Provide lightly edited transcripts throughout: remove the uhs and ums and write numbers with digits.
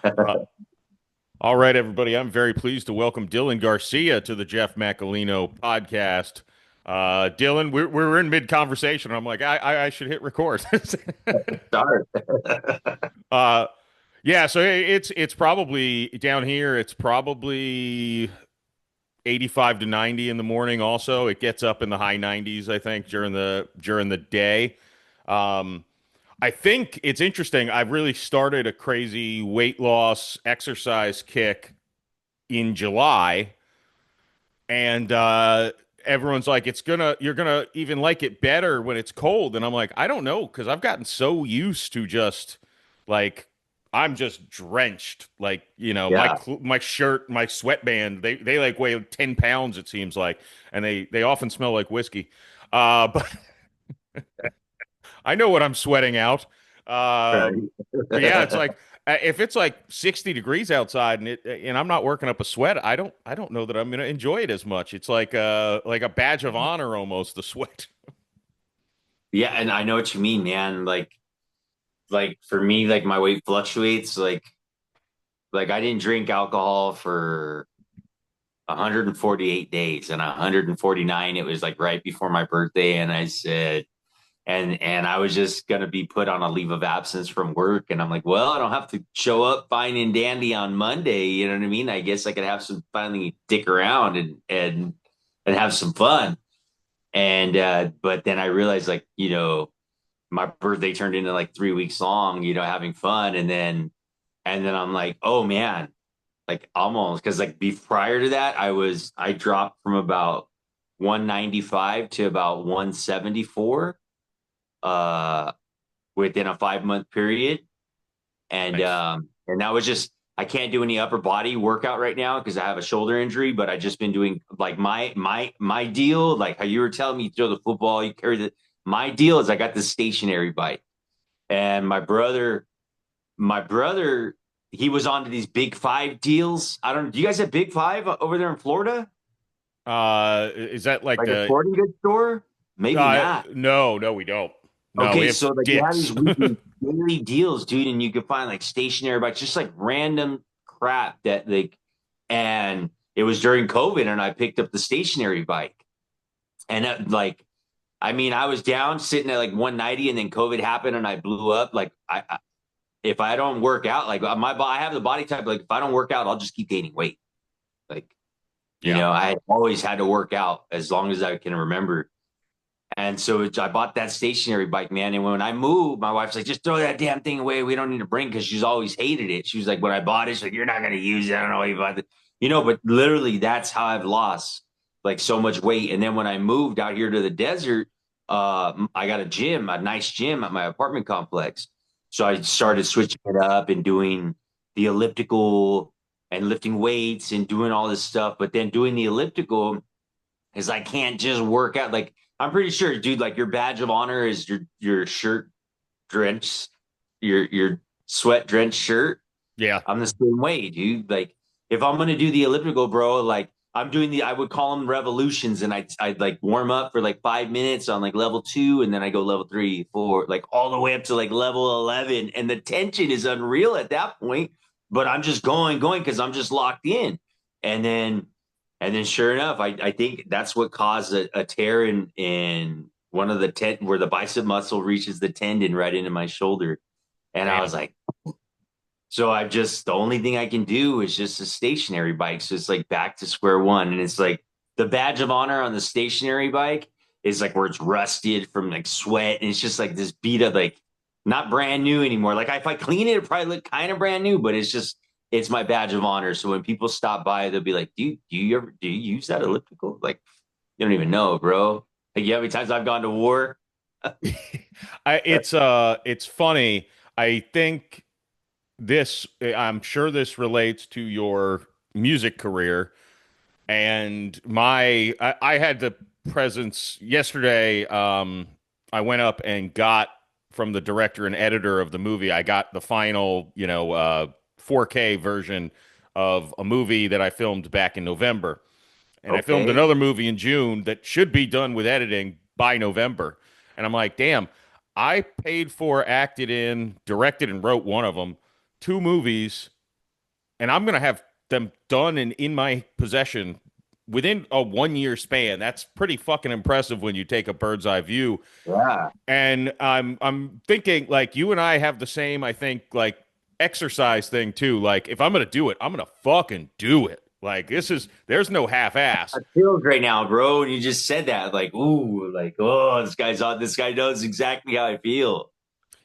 Uh, all right, everybody. I'm very pleased to welcome Dylan Garcia to the Jeff Macolino podcast. Dylan, we're in mid conversation. I'm like, I should hit record. Start. uh, yeah, so it's probably down here. It's probably 85 to 90 in the morning. Also, it gets up in the high 90s, I think, during the day. Um, I think it's interesting. I've really started a crazy weight loss exercise kick in July, and everyone's like, you're gonna even like it better when it's cold, and I'm like, I don't know, because I've gotten so used to just like I'm just drenched, like Yeah. my shirt, my sweatband, they like weigh 10 pounds it seems like, and they often smell like whiskey, but I know what I'm sweating out. Right. But yeah, it's like if it's like 60 degrees outside and I'm not working up a sweat, I don't know that I'm gonna enjoy it as much. It's like a badge of honor almost, the sweat. Yeah, and I know what you mean, man. Like for me, like my weight fluctuates. Like I didn't drink alcohol for 148 days, and 149, it was like right before my birthday, and I said, and I was just gonna be put on a leave of absence from work, and I'm like, well, I don't have to show up fine and dandy on Monday. You know what I mean? I guess I could have some finally dick around and have some fun. And but then I realized, like, my birthday turned into like 3 weeks long, having fun. And then I'm like, oh man, like almost, because like prior to that, I dropped from about 195 to about 174 uh within a 5 month period. And Nice. that was just, I can't do any upper body workout right now because I have a shoulder injury, but I just been doing like my deal, like how you were telling me, you throw the football, you carry the my deal is I got this stationary bike. And my brother, he was on to these big five deals. I don't, do you guys have big five over there in Florida? Is that like Like a the sporting goods store? Maybe not. no, we don't. No, we Okay, have so like they have Dick's. these weekly daily deals, dude, and you can find like stationary bikes, just like random crap that like, and it was during COVID, and I picked up the stationary bike, and like, I mean, I was down sitting at like 190, and then COVID happened, and I blew up. Like, if I don't work out, like I have the body type, like if I don't work out, I'll just keep gaining weight. Like, Yeah. I always had to work out as long as I can remember. And so I bought that stationary bike, man. And when I moved, my wife's like, just throw that damn thing away. We don't need to bring, because she's always hated it. She was like, when I bought it, she's like, you're not going to use it. I don't know why you bought it. But literally that's how I've lost like so much weight. And then when I moved out here to the desert, I got a gym, a nice gym at my apartment complex. So I started switching it up and doing the elliptical and lifting weights and doing all this stuff. But then doing the elliptical is I can't just work out. Like, I'm pretty sure, dude, like your badge of honor is your shirt drenched, your sweat drenched shirt. Yeah. I'm the same way, dude. Like, if I'm gonna do the elliptical, bro, like I would call them revolutions, and I'd like warm up for like 5 minutes on like level two, and then I go level three, four, like all the way up to like level 11, and the tension is unreal at that point. But I'm just going because I'm just locked in, and then sure enough, I think that's what caused a tear in one of the where the bicep muscle reaches the tendon right into my shoulder, and I was Damn. like, so I just, the only thing I can do is just a stationary bike. So it's like back to square one. And it's like the badge of honor on the stationary bike is like where it's rusted from like sweat. And it's just like this beat up, like not brand new anymore. Like if I clean it, it probably look kind of brand new, but it's my badge of honor. So when people stop by, they'll be like, do you use that elliptical? Like, you don't even know, bro. Like, you know how many times I've gone to war? It's funny. I think I'm sure this relates to your music career. And I had the presence yesterday. I went up and got from the director and editor of the movie. I got the final, 4K version of a movie that I filmed back in November, and I filmed Okay. another movie in June that should be done with editing by November. And I'm like, damn, I paid for, acted in, directed, and wrote one of them, two movies, and I'm gonna have them done and in my possession within a 1 year span. That's pretty fucking impressive when you take a bird's eye view. Yeah. And I'm thinking like you and I have the same, I think, like exercise thing too. Like if I'm gonna do it, I'm gonna fucking do it. Like there's no half ass. I feels right now, bro. And you just said that, like, ooh, like, oh, this guy's on. This guy knows exactly how I feel.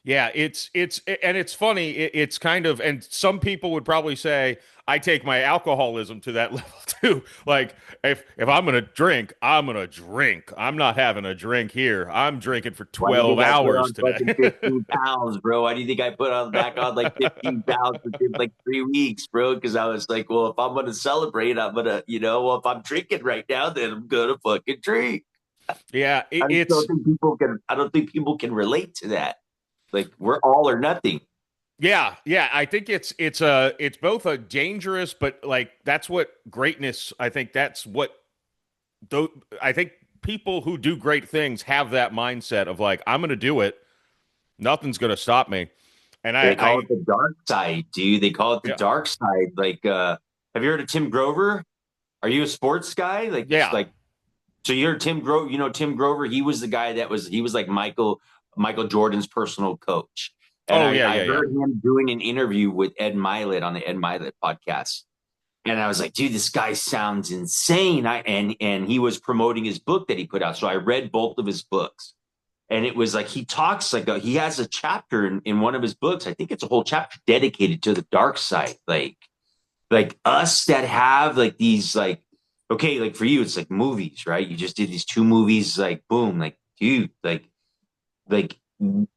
Yeah, and it's funny. It's kind of, and some people would probably say I take my alcoholism to that level too. Like if I'm gonna drink, I'm gonna drink. I'm not having a drink here. I'm drinking for Why do you 12 think I put hours on fucking today. 15 pounds, bro? Why do you think I put on back on like 15 pounds within like 3 weeks, bro? Because I was like, well, if I'm gonna celebrate, I'm gonna, well, if I'm drinking right now, then I'm gonna fucking drink. Yeah, I just don't it's think people can. I don't think people can relate to that. Like we're all or nothing. yeah. I think it's both a dangerous, but like that's what greatness. I think that's what though. I think people who do great things have that mindset of like I'm gonna do it. Nothing's gonna stop me. And They call I it the dark side, dude. They call it the yeah, dark side. Like, have you heard of Tim Grover? Are you a sports guy? yeah. So you heard Tim Grover? You know Tim Grover? He was like Michael Jordan's personal coach. And Oh I, yeah, I yeah, yeah. heard him doing an interview with Ed Milet on the Ed Milet podcast. And I was like, dude, this guy sounds insane. And he was promoting his book that he put out. So I read both of his books. And it was like he talks he has a chapter in one of his books. I think it's a whole chapter dedicated to the dark side. Like us that have like these like okay, like for you, it's like movies, right? You just did these two movies, like boom, like dude, like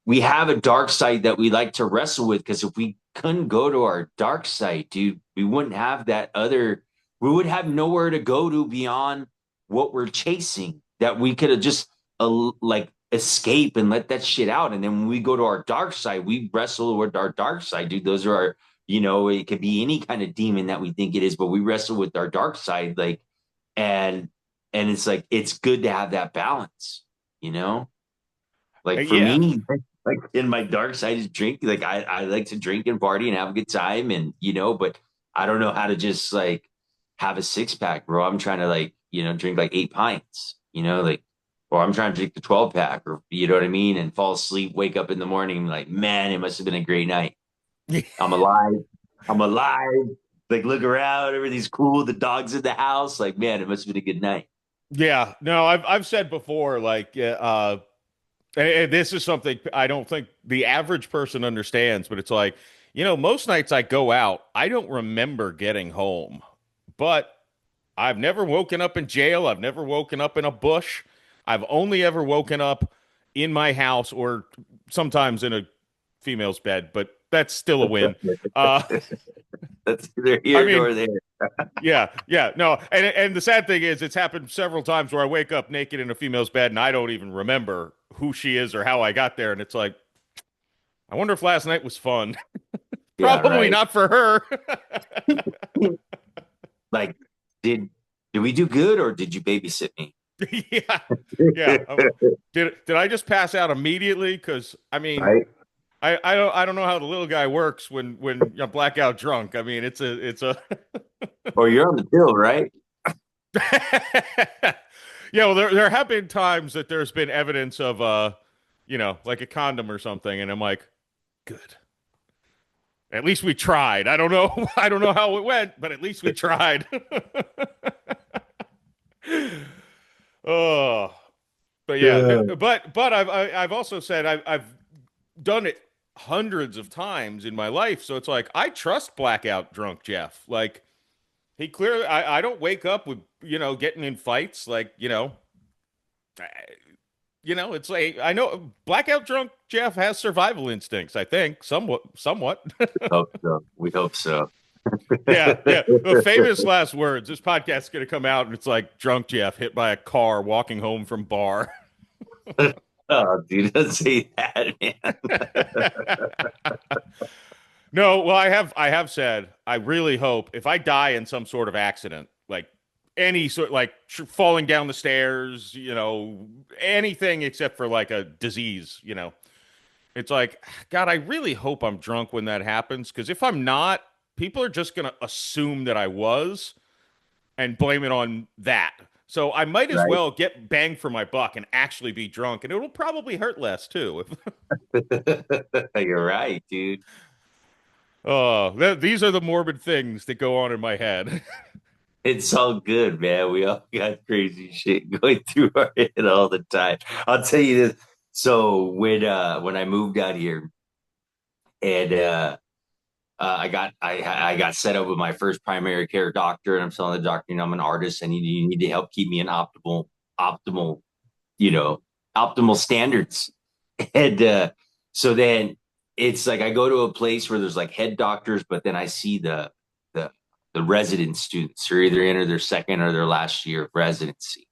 we have a dark side that we like to wrestle with because if we couldn't go to our dark side, dude, we wouldn't have that other. We would have nowhere to go to beyond what we're chasing. That we could have just like escape and let that shit out. And then when we go to our dark side, we wrestle with our dark side, dude. Those are our, it could be any kind of demon that we think it is, but we wrestle with our dark side, like, and it's like it's good to have that balance, you know. Like for Yeah. me, like in my dark side is drink. Like I like to drink and party and have a good time, and but I don't know how to just like have a six pack, bro. I'm trying to like drink like 8 pints, like, or I'm trying to drink the 12 pack, or you know what I mean, and fall asleep, wake up in the morning, like man, it must have been a great night. I'm alive. I'm alive. Like look around, everything's cool. The dog's in the house. Like man, it must have been a good night. Yeah. No, I've said before, like and this is something I don't think the average person understands, but it's like, most nights I go out, I don't remember getting home. But I've never woken up in jail. I've never woken up in a bush. I've only ever woken up in my house or sometimes in a female's bed, but that's still a win. Uh, That's neither I here mean, nor there. yeah, no, and the sad thing is, it's happened several times where I wake up naked in a female's bed and I don't even remember who she is or how I got there, and it's like, I wonder if last night was fun. Yeah, Probably right. not for her. Like, did did we do good or did you babysit me? Yeah, yeah. Did I just pass out immediately? Because I mean, Right? I don't know how the little guy works when you're blackout drunk. I mean, it's a Or you're on the pill, right? yeah. Well, there have been times that there's been evidence of like a condom or something, and I'm like, good. At least we tried. I don't know. I don't know how it went, but at least we tried. Oh, but yeah, Yeah. but I've also said I've done it hundreds of times in my life, so it's like I trust blackout drunk Jeff. Like he clearly, I don't wake up with getting in fights. Like I- it's like I know blackout drunk Jeff has survival instincts. I think somewhat. Hope so. We hope so. Yeah, yeah. The famous last words. This podcast is going to come out, and it's like drunk Jeff hit by a car walking home from bar. Oh, dude, don't say that, man. No, well, I have said I really hope if I die in some sort of accident, like any sort, like falling down the stairs, anything except for like a disease, it's like God, I really hope I'm drunk when that happens because if I'm not. people are just going to assume that I was and blame it on that. So I might as Right. well get bang for my buck and actually be drunk, and it'll probably hurt less too. You're right, dude. These are the morbid things that go on in my head. It's all good, man. We all got crazy shit going through our head all the time. I'll tell you this. So when I moved out here and I got set up with my first primary care doctor, and I'm telling the doctor, I'm an artist, and you need to help keep me in optimal, you know, optimal standards. And so then it's like I go to a place where there's like head doctors, but then I see the the resident students who are either in or their second or their last year of residency.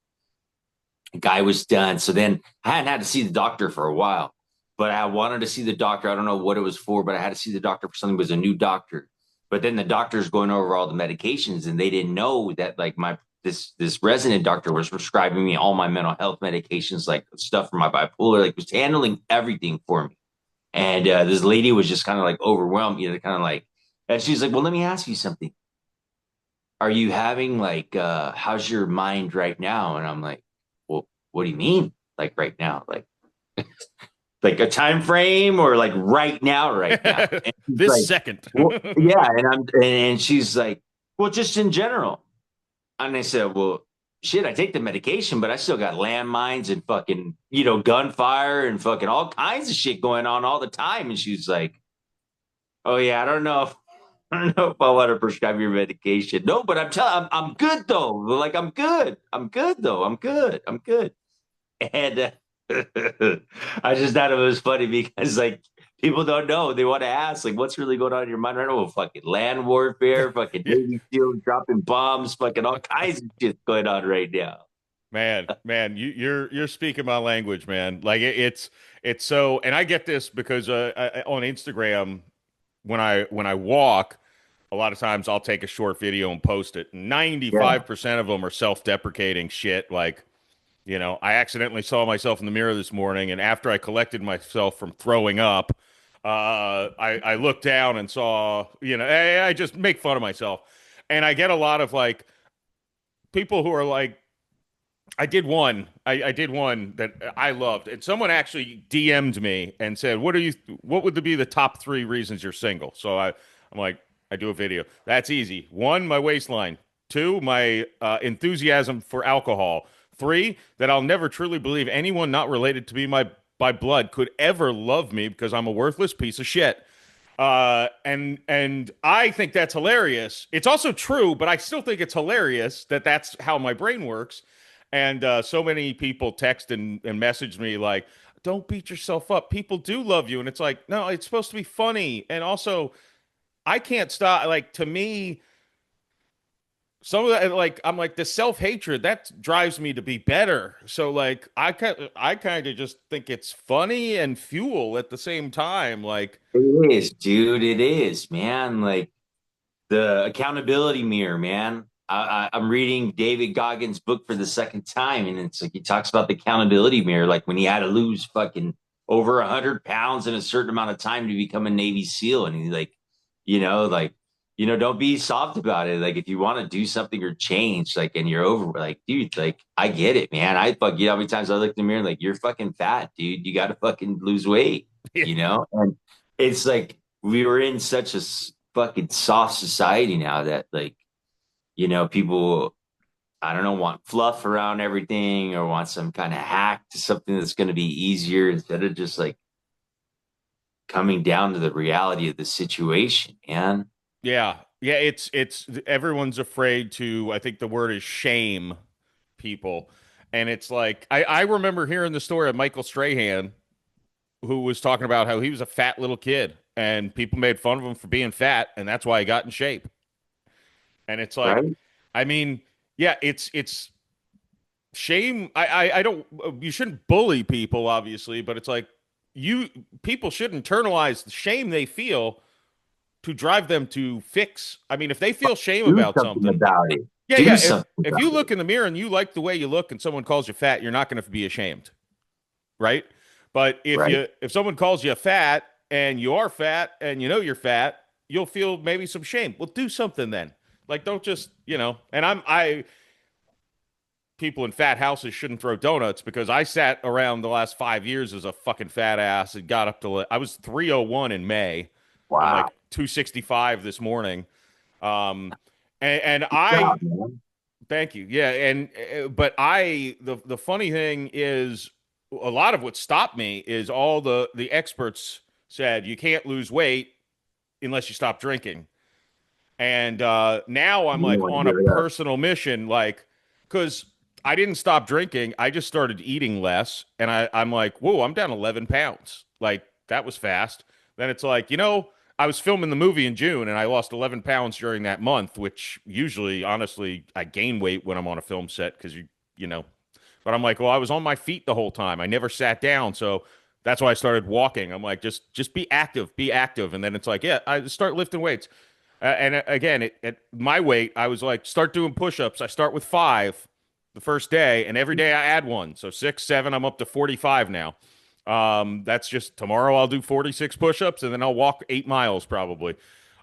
The guy was done. So then I hadn't had to see the doctor for a while, but I wanted to see the doctor. I don't know what it was for, but I had to see the doctor for something. It was a new doctor. But then the doctor's going over all the medications, and they didn't know that like my this resident doctor was prescribing me all my mental health medications, like stuff for my bipolar, like was handling everything for me. And this lady was just kind of like overwhelmed, kind of like, and she's like, "Well, let me ask you something. Are you having like, how's your mind right now?" And I'm like, "Well, what do you mean, like right now? Like a time frame or like right now?" And she's This like, second. "Well, yeah." And she's like, "Well, just in general." And I said, "Well, shit, I take the medication, but I still got landmines and fucking, gunfire and fucking all kinds of shit going on all the time." And she's like, "Oh yeah, I don't know if I don't know if I want to prescribe your medication." No, but I'm good though. Like I'm good. I'm good though. I'm good. I'm good. And I just thought it was funny because like people don't know. They want to ask like, what's really going on in your mind right now? Well, fucking land warfare, fucking Yeah. Navy SEALs dropping bombs, fucking all kinds of shit going on right now. Man, you're speaking my language, man. Like it's so, and I get this because on Instagram when I walk, a lot of times I'll take a short video and post it. Yeah. 95% of them are self-deprecating shit. Like, I accidentally saw myself in the mirror this morning, and after I collected myself from throwing up, I looked down and saw, I just make fun of myself, and I get a lot of like people who are like I did one that I loved, and someone actually DM'd me and said, What would be the top three reasons you're single?" So I'm like, I do a video. That's easy. One, my waistline. Two, my enthusiasm for alcohol. Three, that I'll never truly believe anyone not related to me by blood could ever love me because I'm a worthless piece of shit. And I think that's hilarious. It's also true, but I still think it's hilarious that that's how my brain works. And so many people text and message me like, "Don't beat yourself up. People do love you." And it's like, no, it's supposed to be funny. And also, I can't stop. Like to me, some of that, like I'm like the self hatred that drives me to be better. So like I kind of just think it's funny and fuel at the same time. Like, It is, dude. It is, man. Like the accountability mirror, man. I'm reading David Goggins' book for the second time, and it's like he talks about the accountability mirror, like when he had to lose fucking over 100 pounds in a certain amount of time to become a Navy SEAL, and he's like, like, don't be soft about it. Like if you want to do something or change, like, and you're over, like, dude, like I get it, man. How many times I looked in the mirror, and, like, you're fucking fat, dude. You got to fucking lose weight, and it's like we were in such a fucking soft society now that like people, I don't know, want fluff around everything or want some kind of hack to something that's going to be easier instead of just like coming down to the reality of the situation, man. yeah, yeah, it's everyone's afraid to, I think the word is shame people. And it's like I remember hearing the story of Michael Strahan, who was talking about how he was a fat little kid and people made fun of him for being fat, and that's why he got in shape. And it's like, Right. I mean, yeah, it's shame. I don't, you shouldn't bully people, obviously, but it's like you people should internalize the shame they feel to drive them to fix. I mean, if they feel shame Do about something something, about it. yeah, Do yeah. something If you about look it. in the mirror and you like the way you look, and someone calls you fat, you're not going to be ashamed, right? But Right. if someone calls you fat and you are fat and you know you're fat, you'll feel maybe some shame. Well, do something then. Like, don't just, and I people in fat houses shouldn't throw donuts because I sat around the last 5 years as a fucking fat ass and got up to, I was 301 in May. I'm like Wow. 265 this morning. Um, and Good I, job, man. thank you. Yeah. But the funny thing is a lot of what stopped me is all the experts said you can't lose weight unless you stop drinking. And now I'm You don't like want to on a hear that. personal mission, like, because I didn't stop drinking. I just started eating less. And I'm like, whoa, I'm down 11 pounds. Like, that was fast. Then it's like, I was filming the movie in June and I lost 11 pounds during that month, which usually, honestly, I gain weight when I'm on a film set because you know, but I'm like, well, I was on my feet the whole time. I never sat down. So that's why I started walking. I'm like, just be active, be active. And then it's like, yeah, I start lifting weights. And again, at my weight, I was like, start doing push-ups. I start with 5 the first day, and every day I add one. So 6, 7, I'm up to 45 now. That's just tomorrow I'll do 46 push-ups, and then I'll walk 8 miles probably.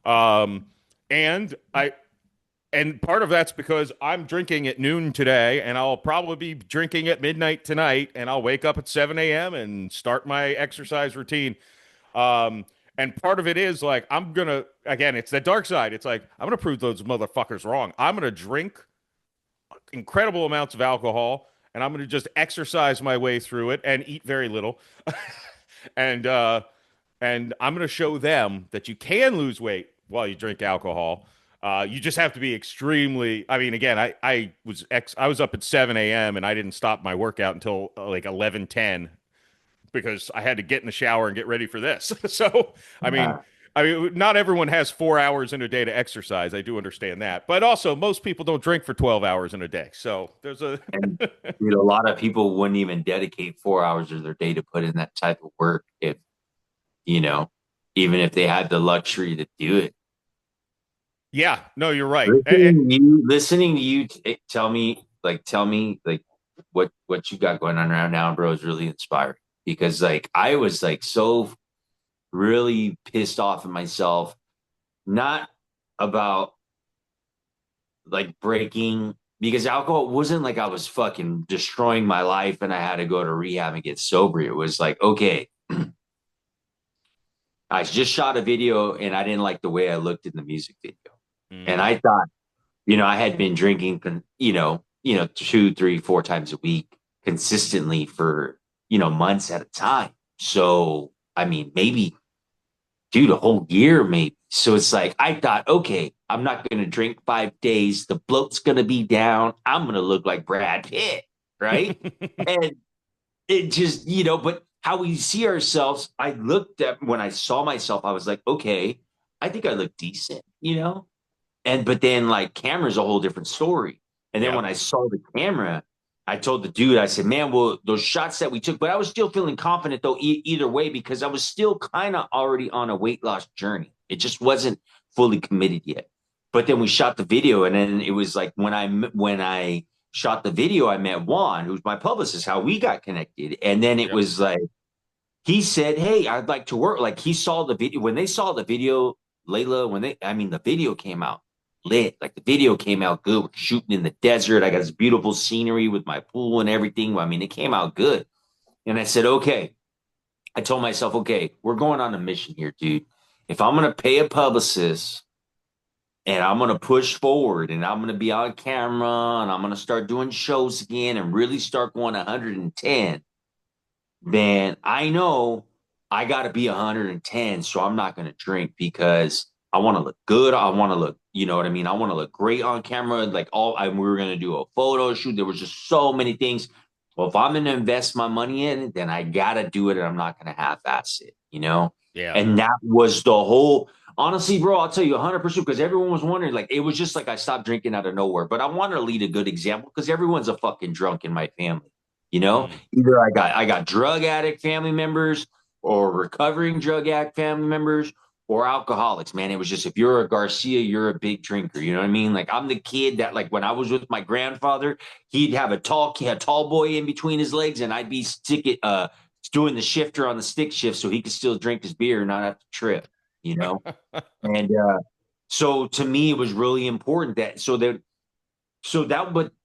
Um, and I and part of that's because I'm drinking at noon today, and I'll probably be drinking at midnight tonight, and I'll wake up at 7 a.m. and start my exercise routine. Um, and part of it is like I'm gonna again, it's the dark side. It's like I'm gonna prove those motherfuckers wrong. I'm gonna drink incredible amounts of alcohol, and I'm gonna just exercise my way through it and eat very little. and I'm gonna show them that you can lose weight while you drink alcohol. You just have to be extremely. I mean, again, I was up at 7 a.m. and I didn't stop my workout until like 11:10 because I had to get in the shower and get ready for this. So, I mean, Yeah. not everyone has 4 hours in a day to exercise. I do understand that, but also most people don't drink for 12 hours in a day. So there's a And you know, a lot of people wouldn't even dedicate 4 hours of their day to put in that type of work if, you know, even if they had the luxury to do it. yeah, no, you're right. Listening to you tell me like what you got going on right now, bro, is really inspiring because like I was like so really pissed off at myself, not about like breaking because alcohol wasn't like I was fucking destroying my life and I had to go to rehab and get sober. It was like, okay, I just shot a video and I didn't like the way I looked in the music video. And Mm, I thought, I had been drinking, 2, 3, 4 times a week consistently for, months at a time. So, I mean, maybe, dude, a whole year, maybe. So it's like, I thought, okay, I'm not going to drink 5 days. The bloat's going to be down. I'm going to look like Brad Pitt. Right. And it just, but how we see ourselves, I looked at when I saw myself, I was like, okay, I think I look decent, but then like camera's a whole different story. And then yeah, when I saw the camera, I told the dude, I said, man, well, those shots that we took, but I was still feeling confident though, either way, because I was still kind of already on a weight loss journey. It just wasn't fully committed yet. But then we shot the video, and then it was like when I shot the video, I met Juan, who's my publicist, how we got connected. And then it yep, was like he said, hey, I'd like to work. Like he saw the video when they saw the video, Layla, the video came out lit. Like the video came out good. We're shooting in the desert. I got this beautiful scenery with my pool and everything. I mean, it came out good. And I said, okay. I told myself, okay, we're going on a mission here, dude. If I'm going to pay a publicist and I'm going to push forward and I'm going to be on camera and I'm going to start doing shows again and really start going 110, then I know I got to be 110. So I'm not going to drink because I want to look good. I want to look, you know what I mean? I want to look great on camera. We were going to do a photo shoot. There was just so many things. Well, if I'm going to invest my money in it, then I got to do it and I'm not going to half-ass it. yeah, And that was the whole, honestly, bro, I'll tell you 100% because everyone was wondering, like, it was just like I stopped drinking out of nowhere. But I wanted to lead a good example because everyone's a fucking drunk in my family. You know, mm, either I got drug addict family members or recovering drug addict family members or alcoholics, man. It was just if you're a Garcia, you're a big drinker. You know what I mean? Like I'm the kid that like when I was with my grandfather, he'd have a tall boy in between his legs, and I'd be doing the shifter on the stick shift so he could still drink his beer and not have to trip. you know? And so to me, it was really important but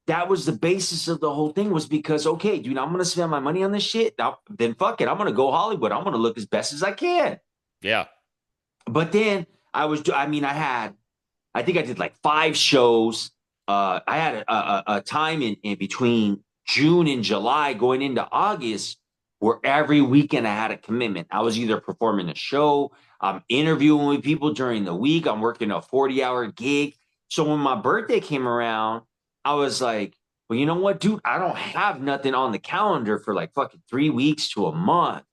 that was the basis of the whole thing was because, okay, dude, I'm going to spend my money on this shit. Now, then fuck it. I'm going to go Hollywood. I'm going to look as best as I can. Yeah. But then I think I did like 5 shows. I had a time in between June and July going into August where every weekend I had a commitment. I was either performing a show, I'm interviewing with people during the week, I'm working a 40-hour gig. So when my birthday came around, I was like, well, you know what, dude? I don't have nothing on the calendar for like fucking 3 weeks to a month.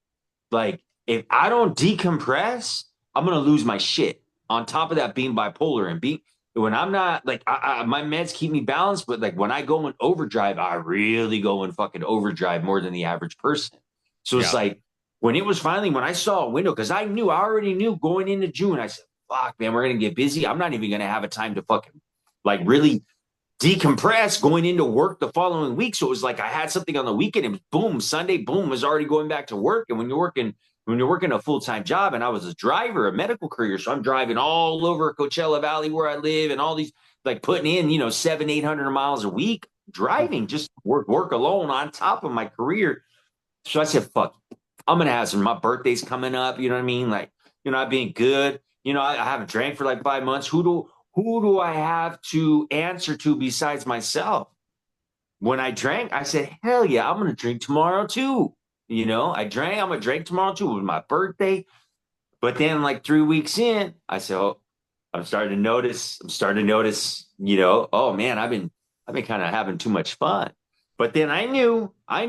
Like, if I don't decompress, I'm gonna lose my shit. On top of that, being bipolar and being when I'm not like my meds keep me balanced, but like when I go in overdrive, I really go in fucking overdrive more than the average person. So it's Yeah. like when it was finally when I saw a window, because I already knew going into June, I said, fuck, man, we're gonna get busy. I'm not even gonna have a time to fucking like really decompress going into work the following week. So it was like I had something on the weekend and boom, Sunday, boom, was already going back to work. And when you're working a full-time job, and I was a driver, a medical career, so I'm driving all over Coachella Valley where I live and all these like putting in, 700-800 miles a week driving, just work alone on top of my career. So I said, fuck, I'm gonna have some my birthday's coming up, you know what I mean? Like, I've been good. I haven't drank for like 5 months. Who do I have to answer to besides myself? When I drank, I said, hell yeah, I'm gonna drink tomorrow too. I'm gonna drink tomorrow too. It was my birthday. But then like 3 weeks in, I said, oh, I'm starting to notice, oh man, I've been kind of having too much fun. But then I knew I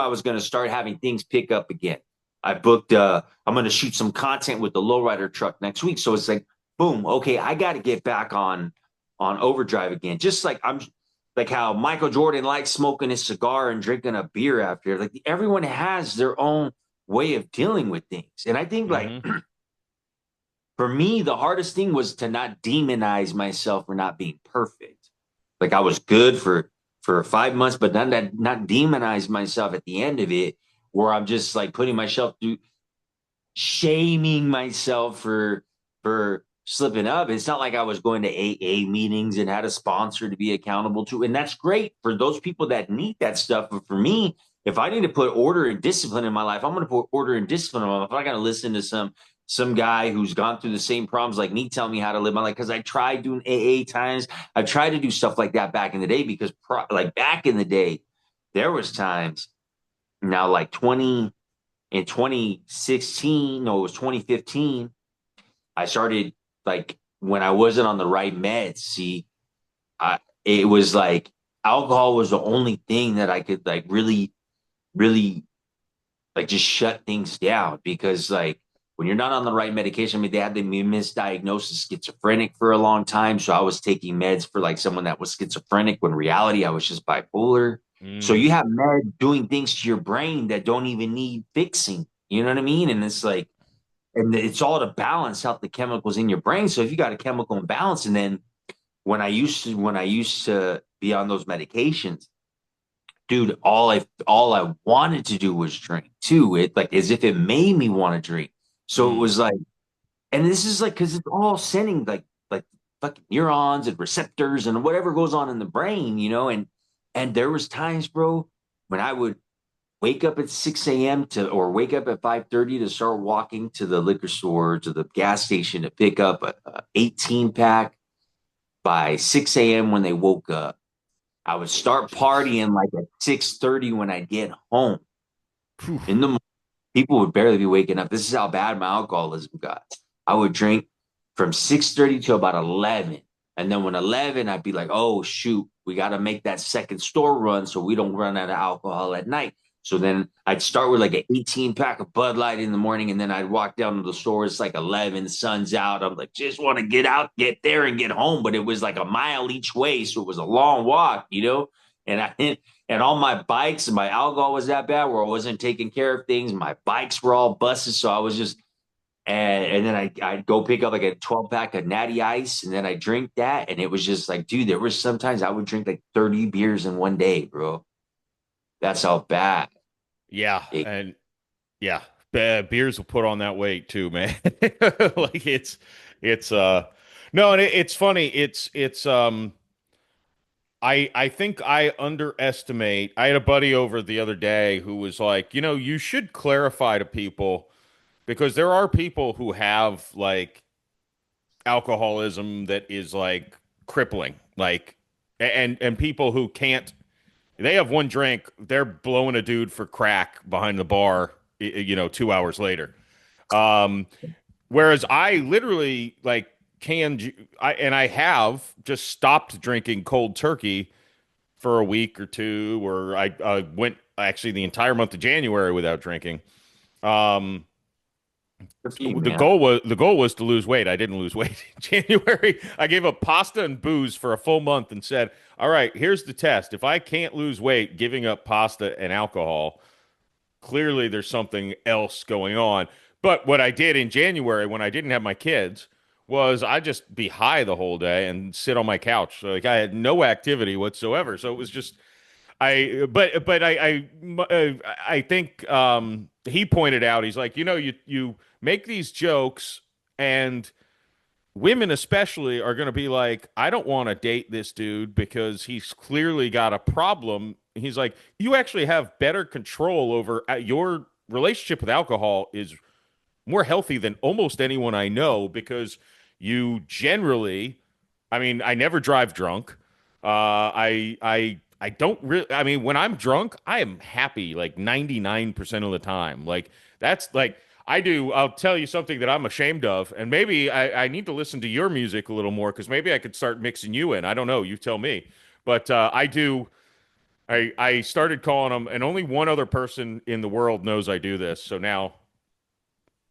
was gonna start having things pick up again. I'm gonna shoot some content with the lowrider truck next week. So it's like, boom, okay, I gotta get back on overdrive again. Just like I'm like how Michael Jordan likes smoking his cigar and drinking a beer after. Like everyone has their own way of dealing with things. And I think like Hmm. for me, the hardest thing was to not demonize myself for not being perfect. Like I was good for 5 months, but not demonize myself at the end of it, where I'm just like putting myself through shaming myself for slipping up. It's not like I was going to AA meetings and had a sponsor to be accountable to, and that's great for those people that need that stuff. But for me, if I need to put order and discipline in my life, I'm going to put order and discipline in my life. I'm not going to listen to some guy who's gone through the same problems like me tell me how to live my life because I tried doing AA times. I've tried to do stuff like that back in the day because like back in the day, there was times now like 2016, no, it was 2015. I started like when I wasn't on the right meds. See, it was like alcohol was the only thing that I could like really, really like just shut things down because like when you're not on the right medication, I mean, they had me misdiagnosed schizophrenic for a long time. So I was taking meds for like someone that was schizophrenic when in reality I was just bipolar. So Mm. you have meds doing things to your brain that don't even need fixing. You know what I mean? And it's like, and it's all to balance out the chemicals in your brain. So if you got a chemical imbalance, and then when I used to be on those medications, dude, all I wanted to do was drink too. It like as if it made me want to drink. So it Mm. was like, and this is like because it's all sending like fucking neurons and receptors and whatever goes on in the brain, and there was times, bro, when I would wake up at 6 a.m. to or wake up at 5:30 to start walking to the liquor store, to the gas station to pick up a 18 pack by 6 a.m. when they woke up. I would start Jeez. partying like at 6:30 when I get home. Phew. In the People would barely be waking up. This is how bad my alcoholism got. I would drink from 6:30 to about 11. And then when 11, I'd be like, oh, shoot, we got to make that second store run so we don't run out of alcohol at night. So then I'd start with like an 18 pack of Bud Light in the morning. And then I'd walk down to the store. It's like 11, the sun's out. I'm like, just want to get out, get there and get home. But it was like a mile each way. So it was a long walk. And and all my bikes and my alcohol was that bad where I wasn't taking care of things. My bikes were all busted. So I was just, and then I'd go pick up like a 12 pack of Natty Ice and then I drink that. And it was just like, dude, there was sometimes I would drink like 30 beers in one day, bro. That's how bad Yeah. it. And yeah. Beers will put on that weight too, man. Like it's no, and it's funny. It's I think I underestimate. I had a buddy over the other day who was like, you should clarify to people because there are people who have like alcoholism that is like crippling, like and people who can't they have one drink, they're blowing a dude for crack behind the bar, 2 hours later. Um, Whereas I literally like I have just stopped drinking cold turkey for a week or two, or I went actually the entire month of January without drinking. Um, Good for you, the man. goal was to lose weight. I didn't lose weight in January. I gave up pasta and booze for a full month and said, "All right, here's the test. If I can't lose weight giving up pasta and alcohol, clearly there's something else going on." But what I did in January when I didn't have my kids was I just be high the whole day and sit on my couch. So, like I had no activity whatsoever. So it was just I think he pointed out he's like, you make these jokes and women especially are going to be like, I don't want to date this dude because he's clearly got a problem. He's like, you actually have better control over your relationship with alcohol is more healthy than almost anyone I know because you generally, I mean, I never drive drunk. I don't really. I mean, when I'm drunk, I am happy like 99% of the time. Like that's like I do. I'll tell you something that I'm ashamed of, and maybe I need to listen to your music a little more because maybe I could start mixing you in. I don't know. You tell me. But I do. I started calling them, and only one other person in the world knows I do this. So now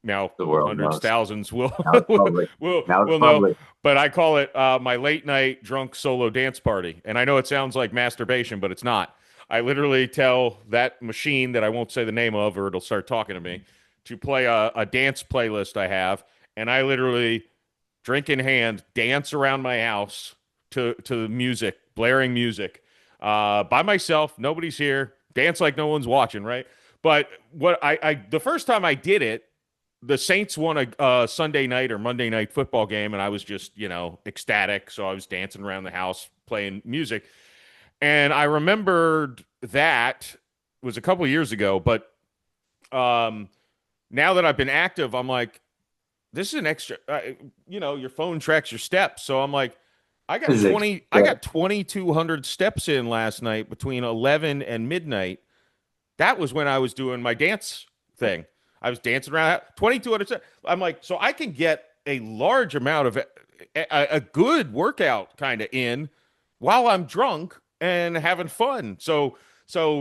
The world hundreds, knows. thousands will Now it's public. will Now it's will know. public. But I call it my late night drunk solo dance party. And I know it sounds like masturbation, but it's not. I literally tell that machine that I won't say the name of, or it'll start talking to me, to play a dance playlist I have, and I literally drink in hand, dance around my house to the music, blaring music, by myself. Nobody's here. Dance like no one's watching, right? But the first time I did it, the Saints won a Sunday night or Monday night football game, and I was just, ecstatic. So I was dancing around the house playing music. And I remembered that was a couple of years ago, but um, now that I've been active, I'm like, this is an extra, your phone tracks your steps. So I'm like, Physics. I got 2,200 steps in last night between 11 and midnight. That was when I was doing my dance thing. I was dancing around 2,200 steps. I'm like, so I can get a large amount of a good workout kind of in while I'm drunk and having fun. So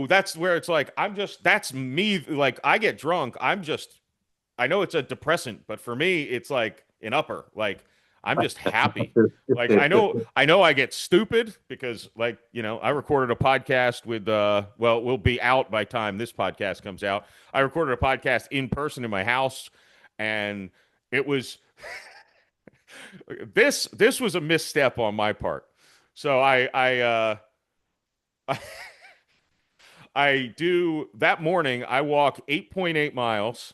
that's where it's like that's me. Like I get drunk. I know it's a depressant, but for me, it's like an upper. Like I'm just happy. Like I know I get stupid because I recorded a podcast with well, we'll be out by time this podcast comes out. I recorded a podcast in person in my house and it was this was a misstep on my part. So I do that morning I walk 8.8 miles.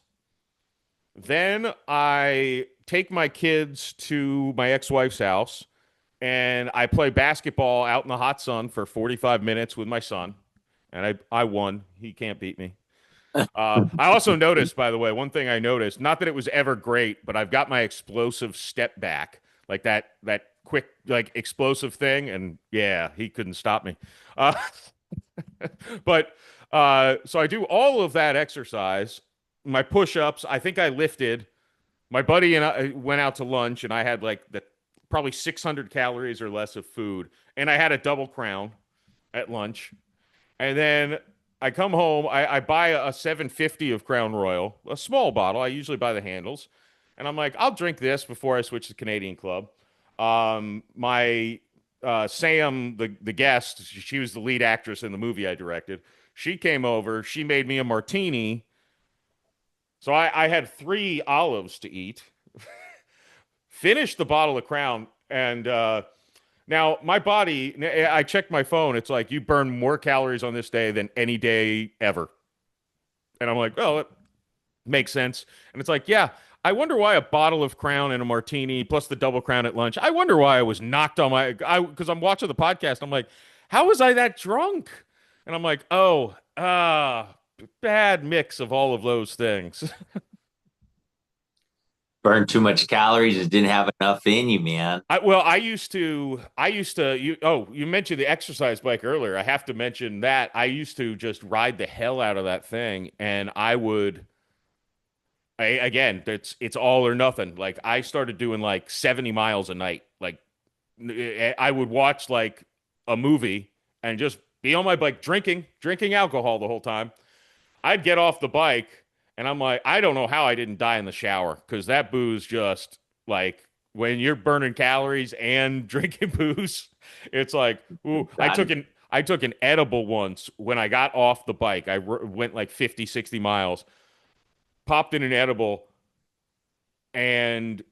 Then I take my kids to my ex-wife's house and I play basketball out in the hot sun for 45 minutes with my son. And I won. He can't beat me. I also noticed, by the way, one thing I noticed, not that it was ever great, but I've got my explosive step back, like that quick, like explosive thing. And yeah, he couldn't stop me. Uh, but so I do all of that exercise, my push-ups. I think I lifted. My buddy and I went out to lunch, and I had like the probably 600 calories or less of food, and I had a double crown at lunch. And then I come home, I buy a 750 of Crown Royal, a small bottle. I usually buy the handles, and I'm like, I'll drink this before I switch to Canadian Club. My Sam, the guest, she was the lead actress in the movie I directed. She came over. She made me a martini. So I had 3 olives to eat, finished the bottle of Crown, and now my body, I checked my phone. It's like you burn more calories on this day than any day ever. And I'm like, well, Makes sense. And it's like, yeah, I wonder why a bottle of Crown and a martini plus the double Crown at lunch. I wonder why I was knocked on because I'm watching the podcast. I'm like, how was I that drunk? And I'm like, oh, bad mix of all of those things. Burned too much calories, it didn't have enough in you, man. You mentioned the exercise bike earlier. I have to mention that I used to just ride the hell out of that thing, and again, it's all or nothing. Like I started doing like 70 miles a night. Like I would watch like a movie and just be on my bike drinking alcohol the whole time. I'd get off the bike and I'm like, I don't know how I didn't die in the shower because that booze just like when you're burning calories and drinking booze, it's like, ooh, God, I took an edible once when I got off the bike. Went like 50, 60 miles, popped in an edible and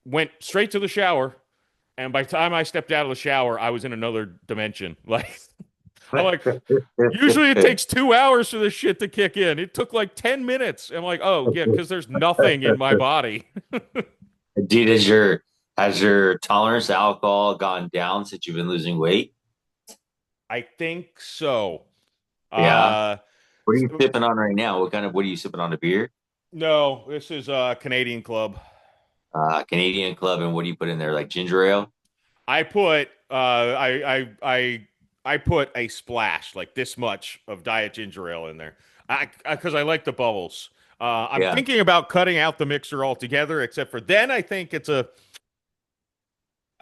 went straight to the shower. And by the time I stepped out of the shower, I was in another dimension. Like I'm like, usually it takes 2 hours for this shit to kick in. It took like 10 minutes. I'm like, oh yeah, because there's nothing in my body. dude, has your tolerance to alcohol gone down since you've been losing weight? I think so. Yeah. Uh, What are you sipping on right now? What are you sipping on, a beer? no, this is a Canadian Club. Canadian Club, and what do you put in there? Like ginger ale? I put I put a splash like this much of diet ginger ale in there. Because I like the bubbles. I'm Yeah. thinking about cutting out the mixer altogether, except for then I think it's a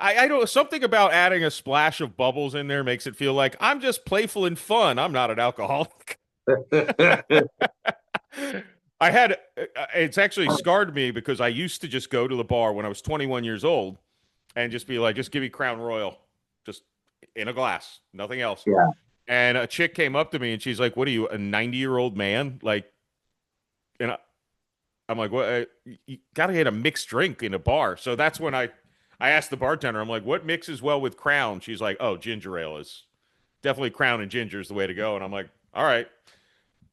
I don't something about adding a splash of bubbles in there makes it feel like I'm just playful and fun. I'm not an alcoholic. I had it's actually scarred me because I used to just go to the bar when I was 21 years old and just be like, just give me Crown Royal, just in a glass, nothing else. Yeah. And a chick came up to me and she's like, "What are you, a 90-year-old man?" Like, and I'm like, "What? You gotta get a mixed drink in a bar." So that's when I asked the bartender, I'm like, "What mixes well with Crown?" She's like, "Oh, ginger ale is definitely Crown and ginger is the way to go." And I'm like, "All right,"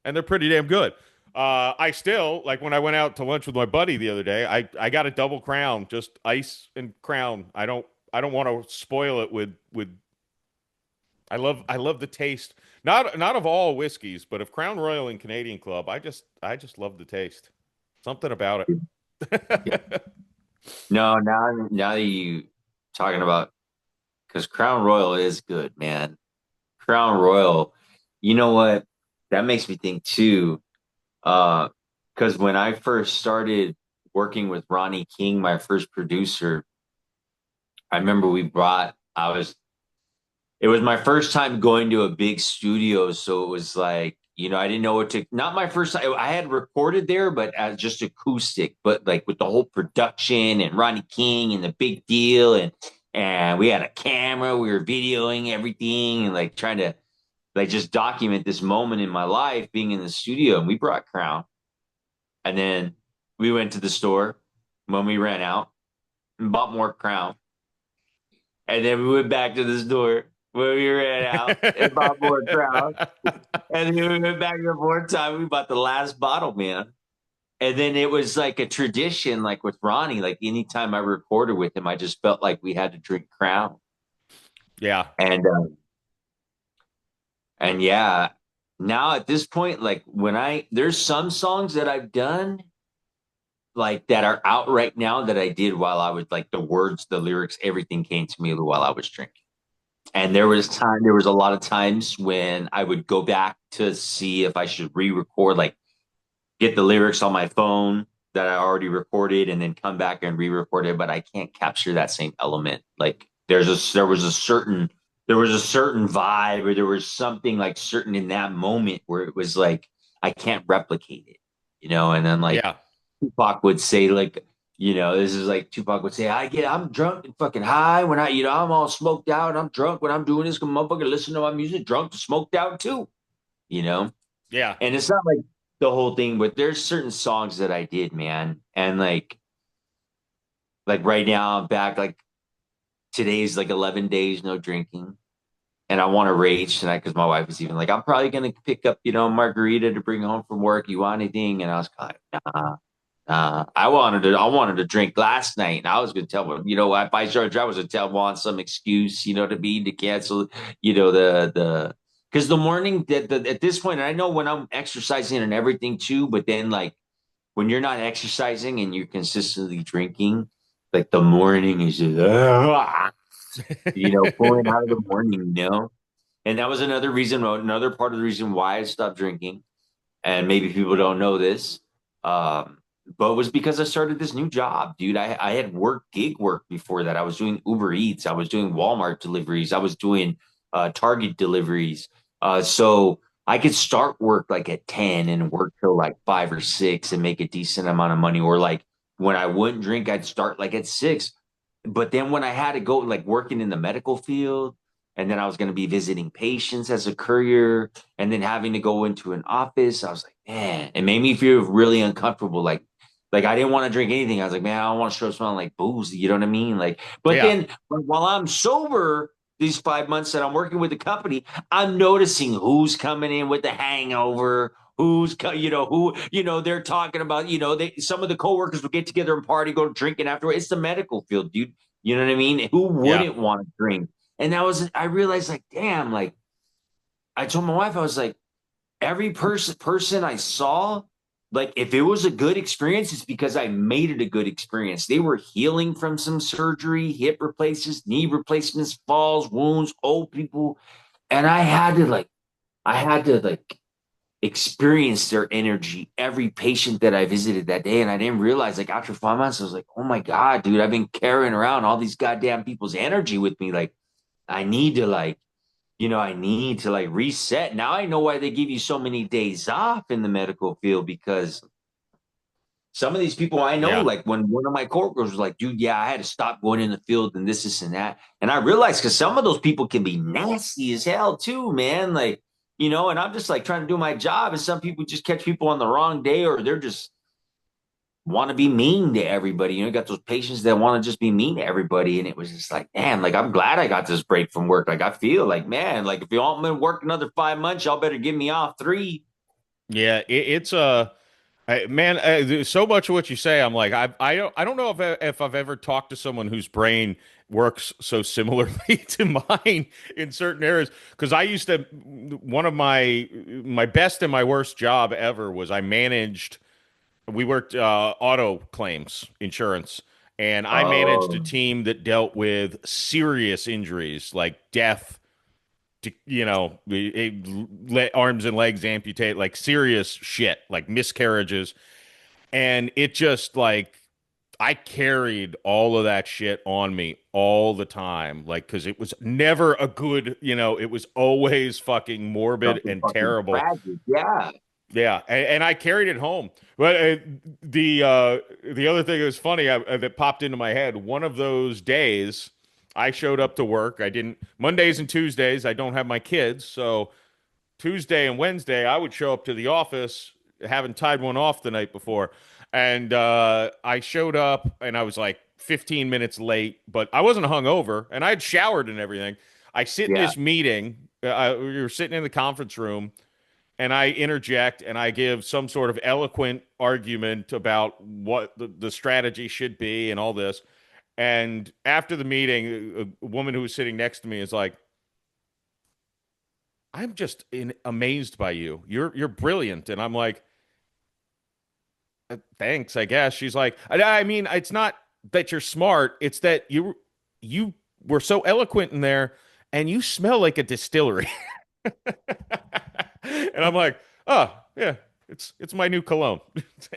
and they're pretty damn good. I still like when I went out to lunch with my buddy the other day. I got a double Crown, just ice and Crown. I don't want to spoil it with. I love the taste. Not of all whiskeys, but of Crown Royal and Canadian Club. I just love the taste. Something about Yeah. it. No, now that you talking about, because Crown Royal is good, man. Crown Royal, you know what? That makes me think too. Uh, because when I first started working with Ronnie King, my first producer, I remember it was my first time going to a big studio. So it was like, I didn't know not my first time. I had recorded there, but as just acoustic, but like with the whole production and Ronnie King and the big deal. And we had a camera, we were videoing everything and like trying to like just document this moment in my life being in the studio. And we brought Crown. And then we went to the store when we ran out and bought more Crown. And then we went back to the store when we ran out and bought more Crown. And then we went back the fourth time. We bought the last bottle, man. And then it was like a tradition, like with Ronnie, like anytime I recorded with him, I just felt like we had to drink Crown. Yeah. And yeah, now at this point, like there's some songs that I've done like that are out right now that I did while I was like the words, the lyrics, everything came to me while I was drinking. And there was a lot of times when I would go back to see if I should re-record, like get the lyrics on my phone that I already recorded and then come back and re-record it, but I can't capture that same element. Like there was a certain vibe or there was something like certain in that moment where it was like I can't replicate it, and then like Yeah. Tupac would say like, this is like Tupac would say, I'm drunk and fucking high when I'm all smoked out. I'm drunk when I'm doing this. Motherfucker, listen to my music, drunk, smoked out too, you know? Yeah. And it's not like the whole thing, but there's certain songs that I did, man. And like right now I'm back, like today's like 11 days, no drinking. and I want to rage tonight because my wife was even like, I'm probably gonna pick up, a margarita to bring home from work. You want anything? And I was kind of like, nah. I wanted to drink last night, and I was gonna tell him, if I started, I was gonna tell him some excuse, to be to cancel, because the morning that at this point, and I know when I'm exercising and everything too, but then like when you're not exercising and you're consistently drinking, like the morning is just, pulling out of the morning. And that was another part of the reason why I stopped drinking. And maybe people don't know this, um, but it was because I started this new job, dude. I had worked gig work before that. I was doing Uber Eats, I was doing Walmart deliveries, I was doing Target deliveries. So I could start work like at 10 and work till like 5 or 6 and make a decent amount of money. Or like when I wouldn't drink, I'd start like at 6. But then when I had to go like working in the medical field, and then I was going to be visiting patients as a courier, and then having to go into an office, I was like, man, it made me feel really uncomfortable. Like I didn't want to drink anything. I was like, man, I don't want to show smelling like booze. You know what I mean? Like, but Yeah. then while I'm sober, these 5 months that I'm working with the company, I'm noticing who's coming in with the hangover. They're talking about, some of the coworkers will get together and party, go drinking afterward. It's the medical field, dude. You know what I mean? Who Yeah. wouldn't want to drink? And I realized like, damn, like I told my wife, I was like, every person I saw, like if it was a good experience, it's because I made it a good experience. They were healing from some surgery, hip replacements, knee replacements, falls, wounds, old people. And I had to like experience their energy every patient that I visited that day. And I didn't realize like after 5 months, I was like, oh my God, dude, I've been carrying around all these goddamn people's energy with me. Like I need to like I need to like reset. Now I know why they give you so many days off in the medical field because some of these people I know, Yeah. like when one of my coworkers was like, dude, yeah, I had to stop going in the field and this, and that. And I realized because some of those people can be nasty as hell too, man. Like, and I'm just like trying to do my job. And some people just catch people on the wrong day or they're just want to be mean to everybody. You got those patients that want to just be mean to everybody. And it was just like, damn, like I'm glad I got this break from work. Like I feel like, man, like if you want me to work another 5 months, y'all better give me off 3. Yeah. It's man, there's so much of what you say. I'm like, I don't know if I've ever talked to someone whose brain works so similarly to mine in certain areas. Because I used to, one of my best and my worst job ever was I managed. We worked auto claims insurance, and I managed a Oh, team that dealt with serious injuries like death. To, arms and legs amputate, like serious shit, like miscarriages, and it just like I carried all of that shit on me all the time, like because it was never a good, it was always fucking morbid something and fucking terrible. tragic. Yeah. Yeah, and I carried it home. But the other thing that was funny that popped into my head, one of those days, I showed up to work. I didn't Mondays and Tuesdays. I don't have my kids, so Tuesday and Wednesday, I would show up to the office having tied one off the night before. And I showed up and I was like 15 minutes late, but I wasn't hungover and I had showered and everything. I sit in Yeah. this meeting. We were sitting in the conference room and I interject and I give some sort of eloquent argument about what the strategy should be and all this. And after the meeting, a woman who was sitting next to me is like, I'm just amazed by you. You're brilliant. And I'm like, thanks, I guess. She's like, I mean, it's not that you're smart. It's that you were so eloquent in there, and you smell like a distillery. And I'm like, oh yeah, it's my new cologne,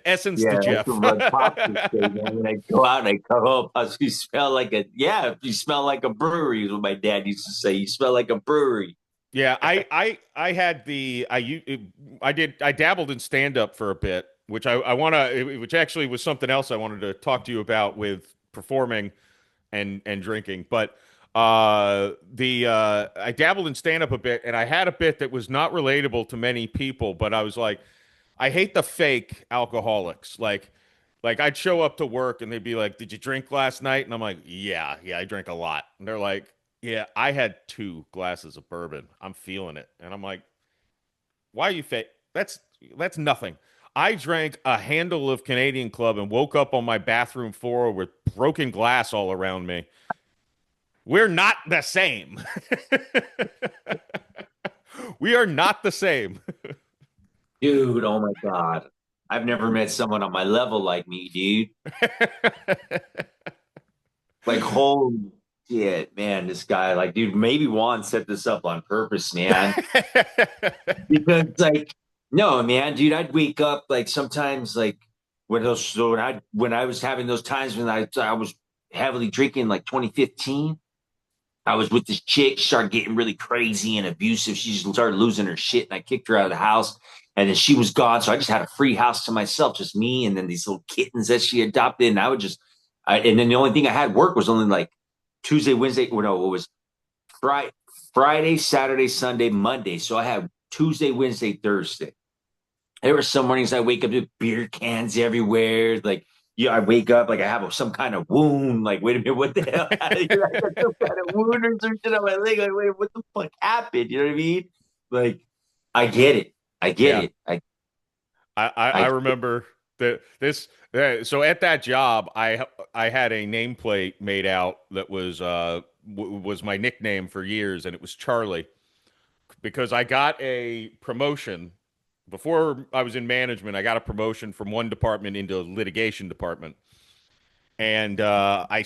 Essence Yeah, to that's Jeff. what Pops would say, man. When I go out and I come home, Pops, you smell like you smell like a brewery is what my dad used to say. You smell like a brewery. Yeah, I had the I dabbled in stand up for a bit, which I want to, which actually was something else I wanted to talk to you about with performing and drinking. But the I dabbled in stand up a bit, and I had a bit that was not relatable to many people, but I was like, I hate the fake alcoholics. Like I'd show up to work and they'd be like, "Did you drink last night?" And I'm like, "Yeah, I drank a lot." And they're like, Yeah, I had 2 glasses of bourbon. I'm feeling it. And I'm like, why are you fake? That's nothing. I drank a handle of Canadian Club and woke up on my bathroom floor with broken glass all around me. We're not the same. We are not the same. Dude, oh my God. I've never met someone on my level like me, dude. Like, holy shit, man, this guy, like, dude, maybe Juan set this up on purpose, man. Because, like, no, man, dude, I'd wake up like sometimes, like, when I was having those times when I was heavily drinking, like 2015. I was with this chick. She started getting really crazy and abusive. She just started losing her shit, and I kicked her out of the house. And then she was gone, so I just had a free house to myself, just me, and then these little kittens that she adopted. And I would just, and then the only thing I had work was only like Tuesday, Wednesday, or no, it was Friday, Friday, Saturday, Sunday, Monday. So I had Tuesday, Wednesday, Thursday. There were some mornings I wake up with beer cans everywhere. Like, yeah, I wake up like I have some kind of wound. Like, wait a minute, what the hell? I got some kind of wound or some shit on my leg. Like, wait, what the fuck happened? You know what I mean? Like, I get it. I get Yeah. it. I I remember that this so at that job I had a nameplate made out that was was my nickname for years, and it was Charlie because I got a promotion before I was in management. I got a promotion from one department into litigation department, and I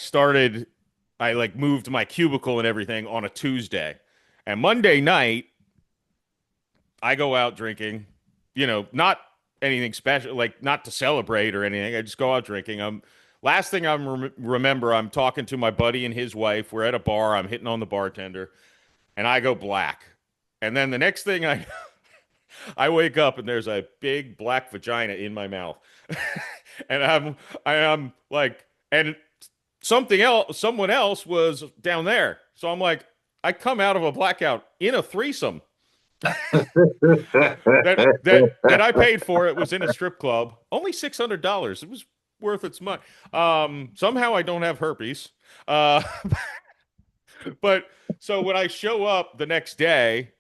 like moved my cubicle and everything on a Tuesday, and Monday night I go out drinking, not anything special, like not to celebrate or anything. I just go out drinking. Last thing remember, I'm talking to my buddy and his wife. We're at a bar. I'm hitting on the bartender, and I go black. And then the next thing I wake up and there's a big black vagina in my mouth, and I'm like, and someone else was down there. So I'm like, I come out of a blackout in a threesome that I paid for. It was in a strip club. Only $600. It was worth its money. Somehow I don't have herpes. Uh, but so when I show up the next day,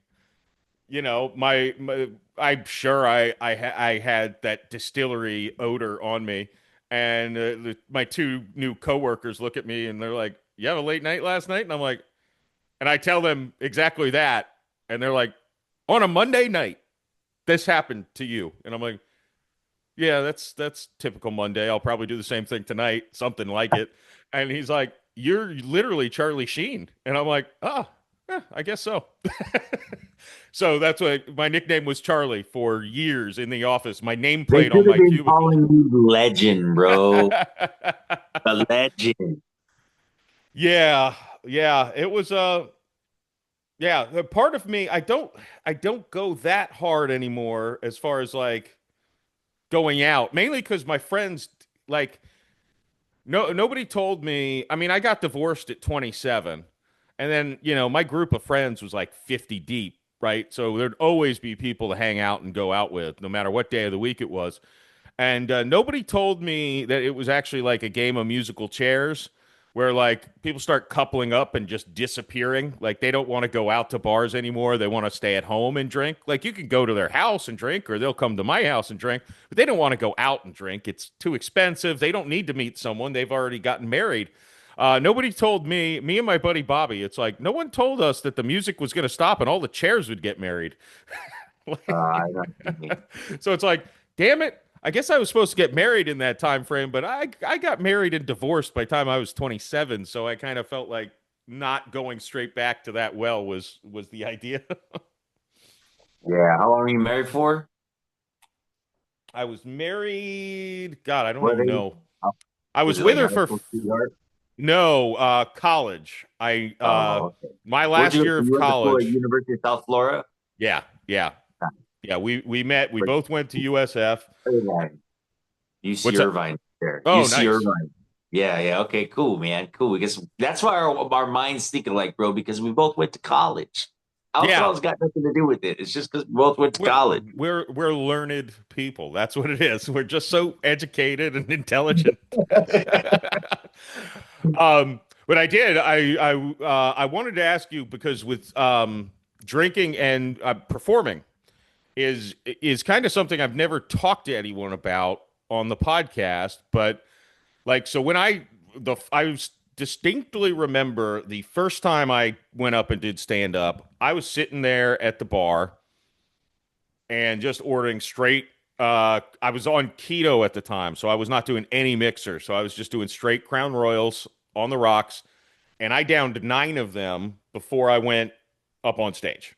I'm sure I had that distillery odor on me, and my 2 new coworkers look at me and they're like, "You have a late night last night?" And I'm like, and I tell them exactly that, and they're like, "On a Monday night, this happened to you?" And I'm like, "Yeah, that's typical Monday. I'll probably do the same thing tonight, something like it." And he's like, "You're literally Charlie Sheen." And I'm like, "Oh, yeah, I guess so." So that's why my nickname was Charlie for years in the office. My they nameplate on could have my been cubicle. calling you legend, bro. The legend. Yeah, yeah, it was yeah, the part of me I don't go that hard anymore as far as like going out, mainly because my friends like nobody told me. I mean, I got divorced at 27, and then my group of friends was like 50 deep, right? So there'd always be people to hang out and go out with, no matter what day of the week it was. And nobody told me that it was actually like a game of musical chairs where like people start coupling up and just disappearing. Like they don't want to go out to bars anymore. They want to stay at home and drink. Like you can go to their house and drink, or they'll come to my house and drink, but they don't want to go out and drink. It's too expensive. They don't need to meet someone. They've already gotten married. Nobody told me and my buddy Bobby, it's like no one told us that the music was going to stop and all the chairs would get married. I know what you mean. So it's like, damn it. I guess I was supposed to get married in that time frame, but I got married and divorced by the time I was 27, so I kind of felt like not going straight back to that well was the idea. Yeah. How long were you married for? I was married, God, I don't What even age? know. I Was was it with like her high for school sweetheart? no, college. I Oh, okay. My last year of You went to school at college. University of South Florida? Yeah, yeah. Yeah, we met, we Like, both went to USF. Irvine. UC What's up? Irvine there. Oh, UC nice. Irvine. Yeah, yeah. Okay, cool, man. Cool. Because that's why our minds think alike, bro, because we both went to college. Yeah. Alcohol's got nothing to do with it. It's just because we both went to We're, college. we're learned people. That's what it is. We're just so educated and intelligent. um, But I did. I wanted to ask you because with drinking and performing is kind of something I've never talked to anyone about on the podcast. But like, so when I distinctly remember the first time I went up and did stand up, I was sitting there at the bar and just ordering straight. I was on keto at the time, so I was not doing any mixer. So I was just doing straight Crown Royals on the rocks, and I downed nine of them before I went up on stage.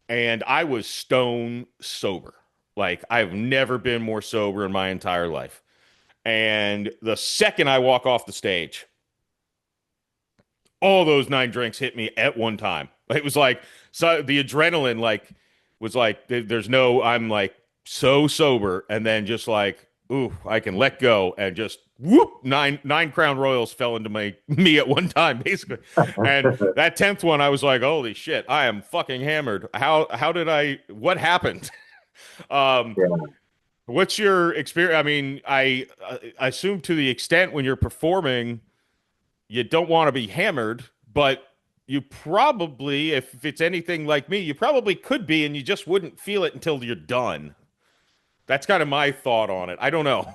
And I was stone sober. Like I've never been more sober in my entire life. And the second I walk off the stage, all those nine drinks hit me at one time. It was like so the adrenaline like was like there's no I'm like so sober and then just like ooh I can let go and just whoop nine Crown Royals fell into me at one time basically. And that 10th one I was like holy shit I am fucking hammered. How did I what happened? Um Yeah. what's your experience? I mean, I assume to the extent when you're performing you don't want to be hammered, but you probably, if it's anything like me, you probably could be, and you just wouldn't feel it until you're done. That's kind of my thought on it. I don't know.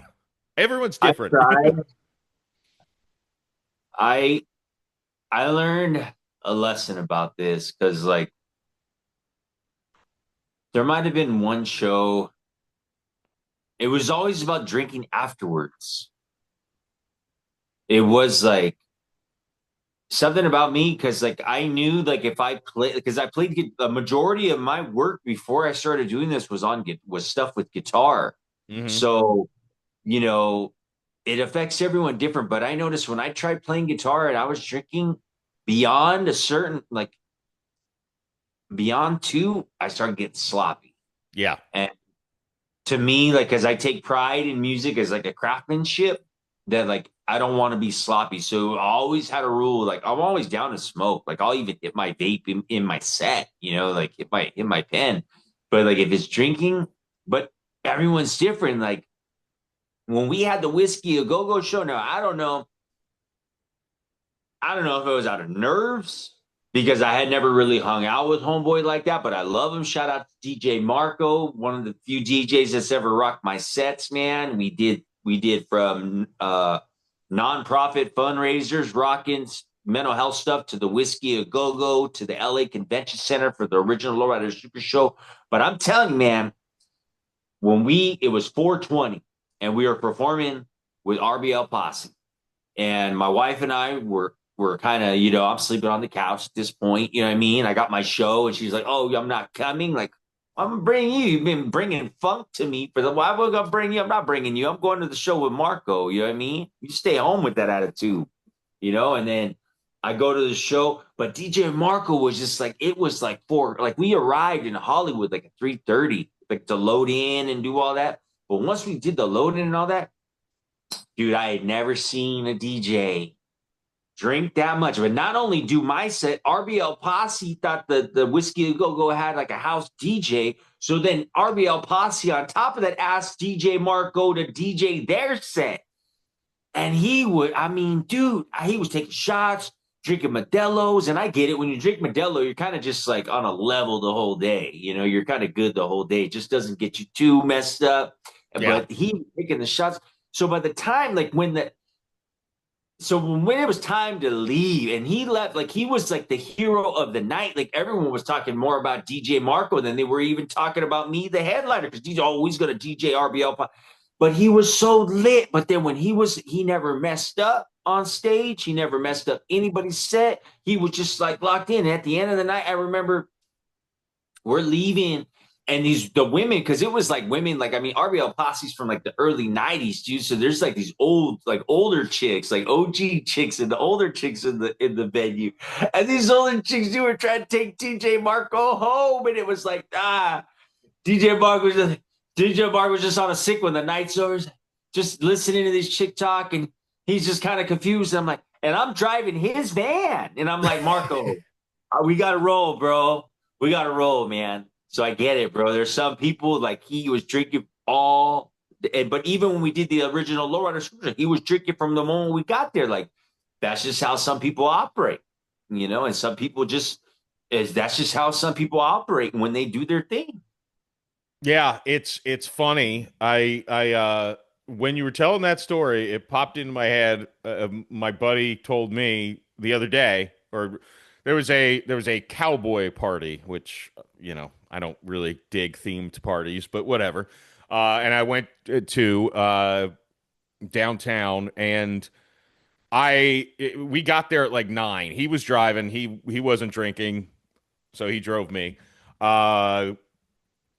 Everyone's I different. tried. I I learned a lesson about this because like there might have been one show. It was always about drinking afterwards. It was like something about me because like I knew like if I play because I played the majority of my work before I started doing this was stuff with guitar. Hmm. So, you know, it affects everyone different. But I noticed when I tried playing guitar and I was drinking beyond a certain like beyond two, I started getting sloppy. Yeah. And to me, like as I take pride in music as like a craftsmanship, that like I don't want to be sloppy. So I always had a rule, like I'm always down to smoke. Like I'll even hit my vape in my set, like hit my pen. But like if it's drinking, but everyone's different. Like when we had the whiskey a go-go show, now I don't know if it was out of nerves because I had never really hung out with Homeboy like that, but I love him. Shout out to DJ Marco, one of the few DJs that's ever rocked my sets, man. We did from nonprofit fundraisers, rocking mental health stuff to the Whiskey a Go Go to the LA Convention Center for the original Lowrider Super Show. But I'm telling you, man, it was 420 and we were performing with RBL Posse and my wife and I were kind of, I'm sleeping on the couch at this point. You know what I mean? I got my show, and she's like, "Oh, I'm not coming." Like, I'm bringing you. You've been bringing funk to me for the. Why would I bring you? I'm not bringing you. I'm going to the show with Marco. You know what I mean? You stay home with that attitude, And then I go to the show, but DJ Marco was just like it was like four. Like we arrived in Hollywood like at 3:30, like to load in and do all that. But once we did the loading and all that, dude, I had never seen a DJ drink that much. But not only do my set, RBL Posse thought the Whiskey Go Go had like a house DJ. So then RBL Posse on top of that asked DJ Marco to DJ their set. And I mean, dude, he was taking shots, drinking Modelo's. And I get it. When you drink Modelo, you're kind of just like on a level the whole day. You're kind of good the whole day. It just doesn't get you too messed up. Yeah. But he was taking the shots. So by the time, like when it was time to leave and he left, like he was like the hero of the night. Like everyone was talking more about DJ Marco than they were even talking about me, the headliner, because DJ always going to DJ RBL. But he was so lit. But then when he never messed up on stage. He never messed up anybody's set. He was just like locked in. And at the end of the night, I remember we're leaving and the women, because it was like women, like I mean, RBL Posse's from like the early 90s, dude. So there's like these older chicks, like OG chicks and the older chicks in the venue. And these older chicks, dude, were trying to take DJ Marco home. And it was like, DJ Mark was just DJ Mark was just on a sick when the night's over, just listening to this chick talk, and he's just kind of confused. And I'm like, and I'm driving his van, and I'm like, Marco, we gotta roll, bro. We gotta roll, man. So I get it, bro. There's some people like he was drinking but even when we did the original Lowrider Super, he was drinking from the moment we got there. Like that's just how some people operate, you know, and some people just is that's just how some people operate when they do their thing. Yeah, it's funny. I when you were telling that story, it popped into my head. My buddy told me the other day, or there was a cowboy party, which I don't really dig themed parties, but whatever. And I went to downtown, and we got there at like 9. He was driving. He wasn't drinking, so he drove me. Uh,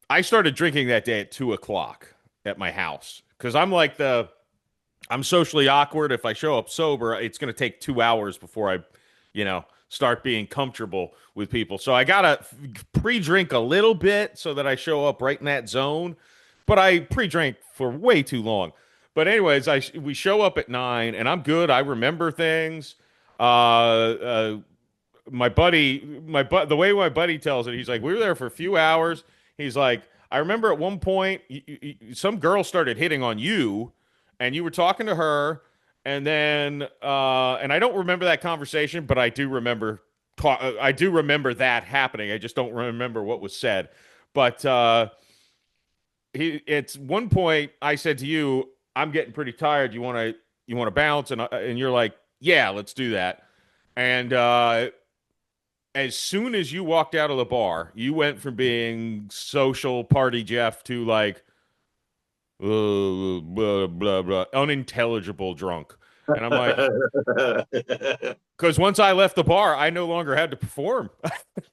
I started drinking that day at 2 o'clock at my house because I'm socially awkward. If I show up sober, it's going to take 2 hours before start being comfortable with people. So I gotta pre-drink a little bit so that I show up right in that zone. But I pre-drank for way too long. But anyways, we show up at 9, and I'm good. I remember things. My buddy, the way my buddy tells it, he's like, we were there for a few hours. He's like, I remember at one point, some girl started hitting on you, and you were talking to her, and then, and I don't remember that conversation, but I do remember that happening. I just don't remember what was said. But it's one point I said to you, I'm getting pretty tired. You want to bounce, and you're like, yeah, let's do that. And as soon as you walked out of the bar, you went from being social party Jeff to like blah blah blah unintelligible drunk. And I'm like, because once I left the bar, I no longer had to perform.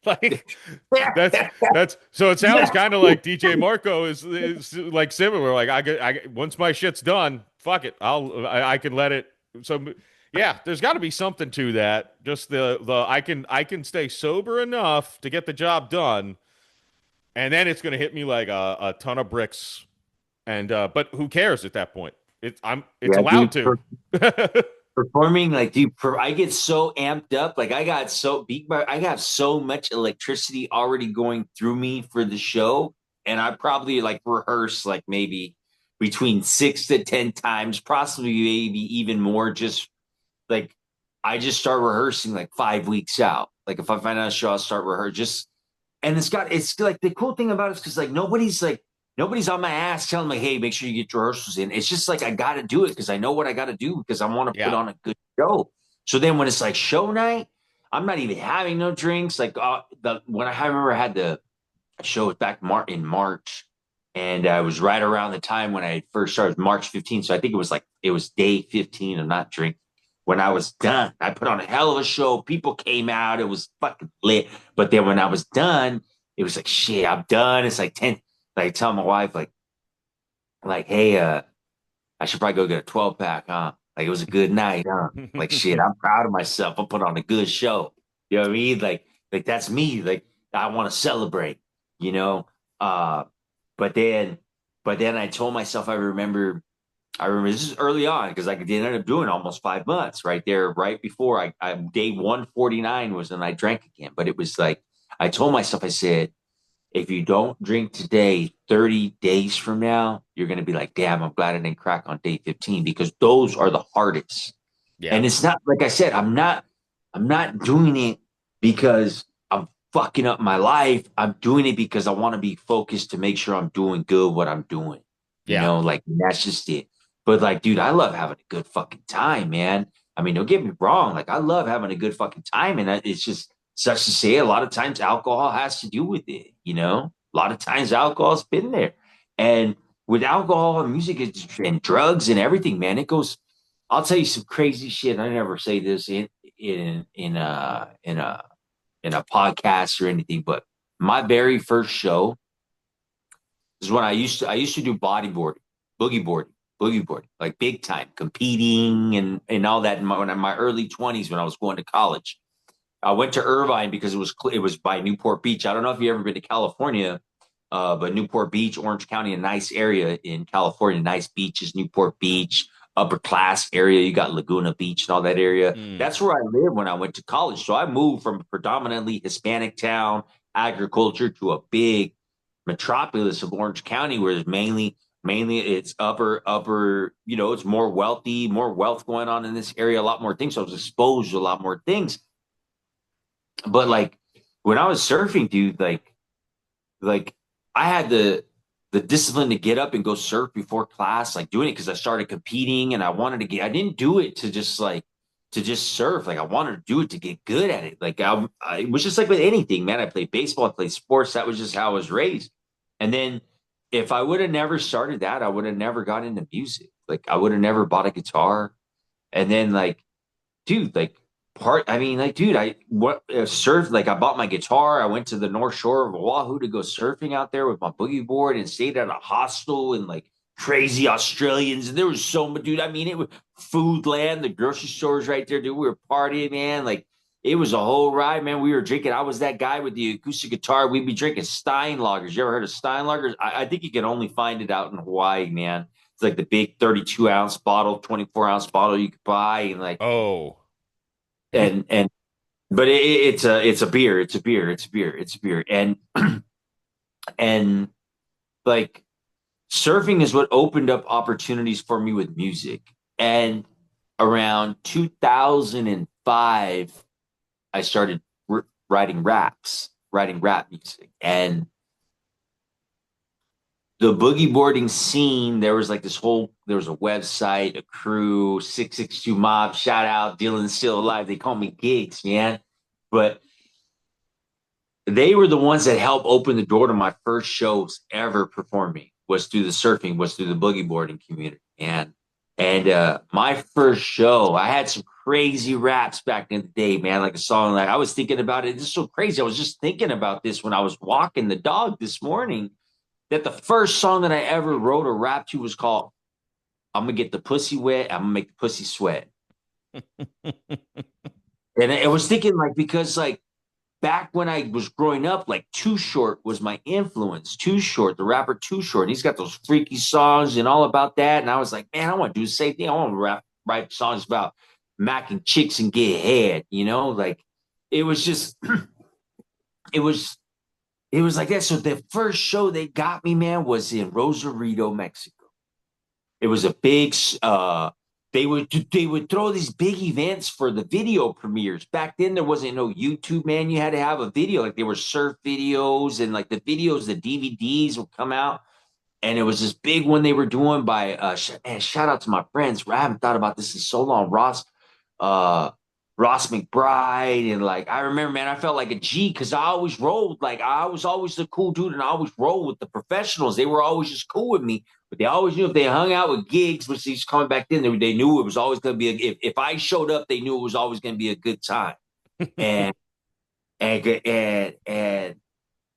Like that's so it sounds kind of like DJ Marco is like similar. Like once my shit's done, fuck it, I can let it. So yeah, there's got to be something to that. Just the I can stay sober enough to get the job done, and then it's gonna hit me like a ton of bricks. And but who cares at that point? It's Yeah, allowed dude. to. Performing like dude, I get so amped up. Like I got so much electricity already going through me for the show, and I probably like rehearse like maybe between 6 to 10 times, possibly maybe even more. Just like I just start rehearsing like 5 weeks out. Like if I find out a show, I'll start rehearsing. Just and it's like the cool thing about it is because nobody's on my ass telling me, hey, make sure you get your rehearsals in. It's just like I got to do it because I know what I got to do because I want to put Yeah. on a good show. So then when it's like show night, I'm not even having no drinks. Like when I remember I had the show back in March, and it was right around the time when I first started, March 15th. So I think it was day 15 of not drinking. When I was done, I put on a hell of a show. People came out. It was fucking lit. But then when I was done, it was like, shit, I'm done. It's like 10. Like, I tell my wife, hey, I should probably go get a 12 pack, huh? Like, it was a good night, huh? Like, shit, I'm proud of myself. I put on a good show. You know what I mean? Like that's me. Like, I want to celebrate, you know? Uh, but then, but then I told myself, I remember this is early on because I ended up doing almost 5 months right there, right before day 149 was when I drank again. But it was like, I told myself, I said, if you don't drink today, 30 days from now, you're going to be like, damn, I'm glad I didn't crack on day 15 because those are the hardest. Yeah. And it's not, like I said, I'm not doing it because I'm fucking up my life. I'm doing it because I want to be focused to make sure I'm doing good what I'm doing. You Yeah. know, like that's just it. But like, dude, I love having a good fucking time, man. I mean, don't get me wrong. Like, I love having a good fucking time. And it's just such to say, a lot of times alcohol has to do with it, you know? A lot of times alcohol's been there. And with alcohol and music and drugs and everything, man, it goes. I'll tell you some crazy shit. I never say this in a podcast or anything, but my very first show is when I used to do bodyboarding, boogie boarding, boogie boarding, like big time, competing and all that in my early 20s when I was going to college. I went to Irvine because it was by Newport Beach. I don't know if you've ever been to California, but Newport Beach, Orange County, a nice area in California, nice beaches, Newport Beach, upper class area. You got Laguna Beach and all that area. Mm. That's where I lived when I went to college. So I moved from a predominantly Hispanic town, agriculture, to a big metropolis of Orange County, where there's mainly Mainly it's upper, it's more wealthy, more wealth going on in this area, a lot more things. So I was exposed to a lot more things. But like when I was surfing, dude, like I had the discipline to get up and go surf before class, like doing it because I started competing and I wanted to get. I didn't do it to just surf. Like I wanted to do it to get good at it. Like I it was just like with anything, man. I played baseball, I played sports. That was just how I was raised. And then if I would have never started that, I would have never got into music. Like I would have never bought a guitar. And then dude, I mean, dude, I what surf like I bought my guitar. I went to the North Shore of Oahu to go surfing out there with my boogie board and stayed at a hostel and like crazy Australians. And there was so much, dude. I mean, it was food land, the grocery stores right there, dude. We were partying, man. Like it was a whole ride, man. We were drinking. I was that guy with the acoustic guitar. We'd be drinking Stein lagers. You ever heard of Stein lagers? I think you can only find it out in Hawaii, man. It's like the big 32-ounce bottle, 24-ounce bottle you could buy, and Oh, and but it's a beer, it's a beer, and like surfing is what opened up opportunities for me with music. And around 2005, I started writing rap music, and the boogie boarding scene. There was a website, a crew, 662 Mob, shout out, Dylan's still alive. They call me Gigs, man. But they were the ones that helped open the door to my first shows ever performing was through the surfing, was through the boogie boarding community. And my first show, I had some crazy raps back in the day, man. Like a song like I was thinking about it. This is so crazy. I was just thinking about this when I was walking the dog this morning. That the first song that I ever wrote or rapped to was called "I'm gonna get the pussy wet, I'm gonna make the pussy sweat." And I was thinking because back when I was growing up, like Too Short was my influence. Too Short, the rapper Too Short. And he's got those freaky songs and all about that. And I was like, man, I want to do the same thing. I want to write songs about macking chicks and get head, Like it was just it was it was like that. So the first show they got me, man, was in Rosarito, Mexico. It was a big they would throw these big events for the video premieres. Back then there wasn't no YouTube, man. You had to have a video. Like there were surf videos and like the videos, the DVDs would come out. And it was this big one they were doing by man, shout out to my friends. I haven't thought about this in so long. Uh Ross McBride, and like I remember, man, I felt like a G because I always rolled. Like I was always the cool dude, and I always rolled with the professionals. They were always just cool with me, but they always knew if they hung out with gigs, which he's coming back then, they knew it was always going to be if I showed up, they knew it was always going to be a good time. And and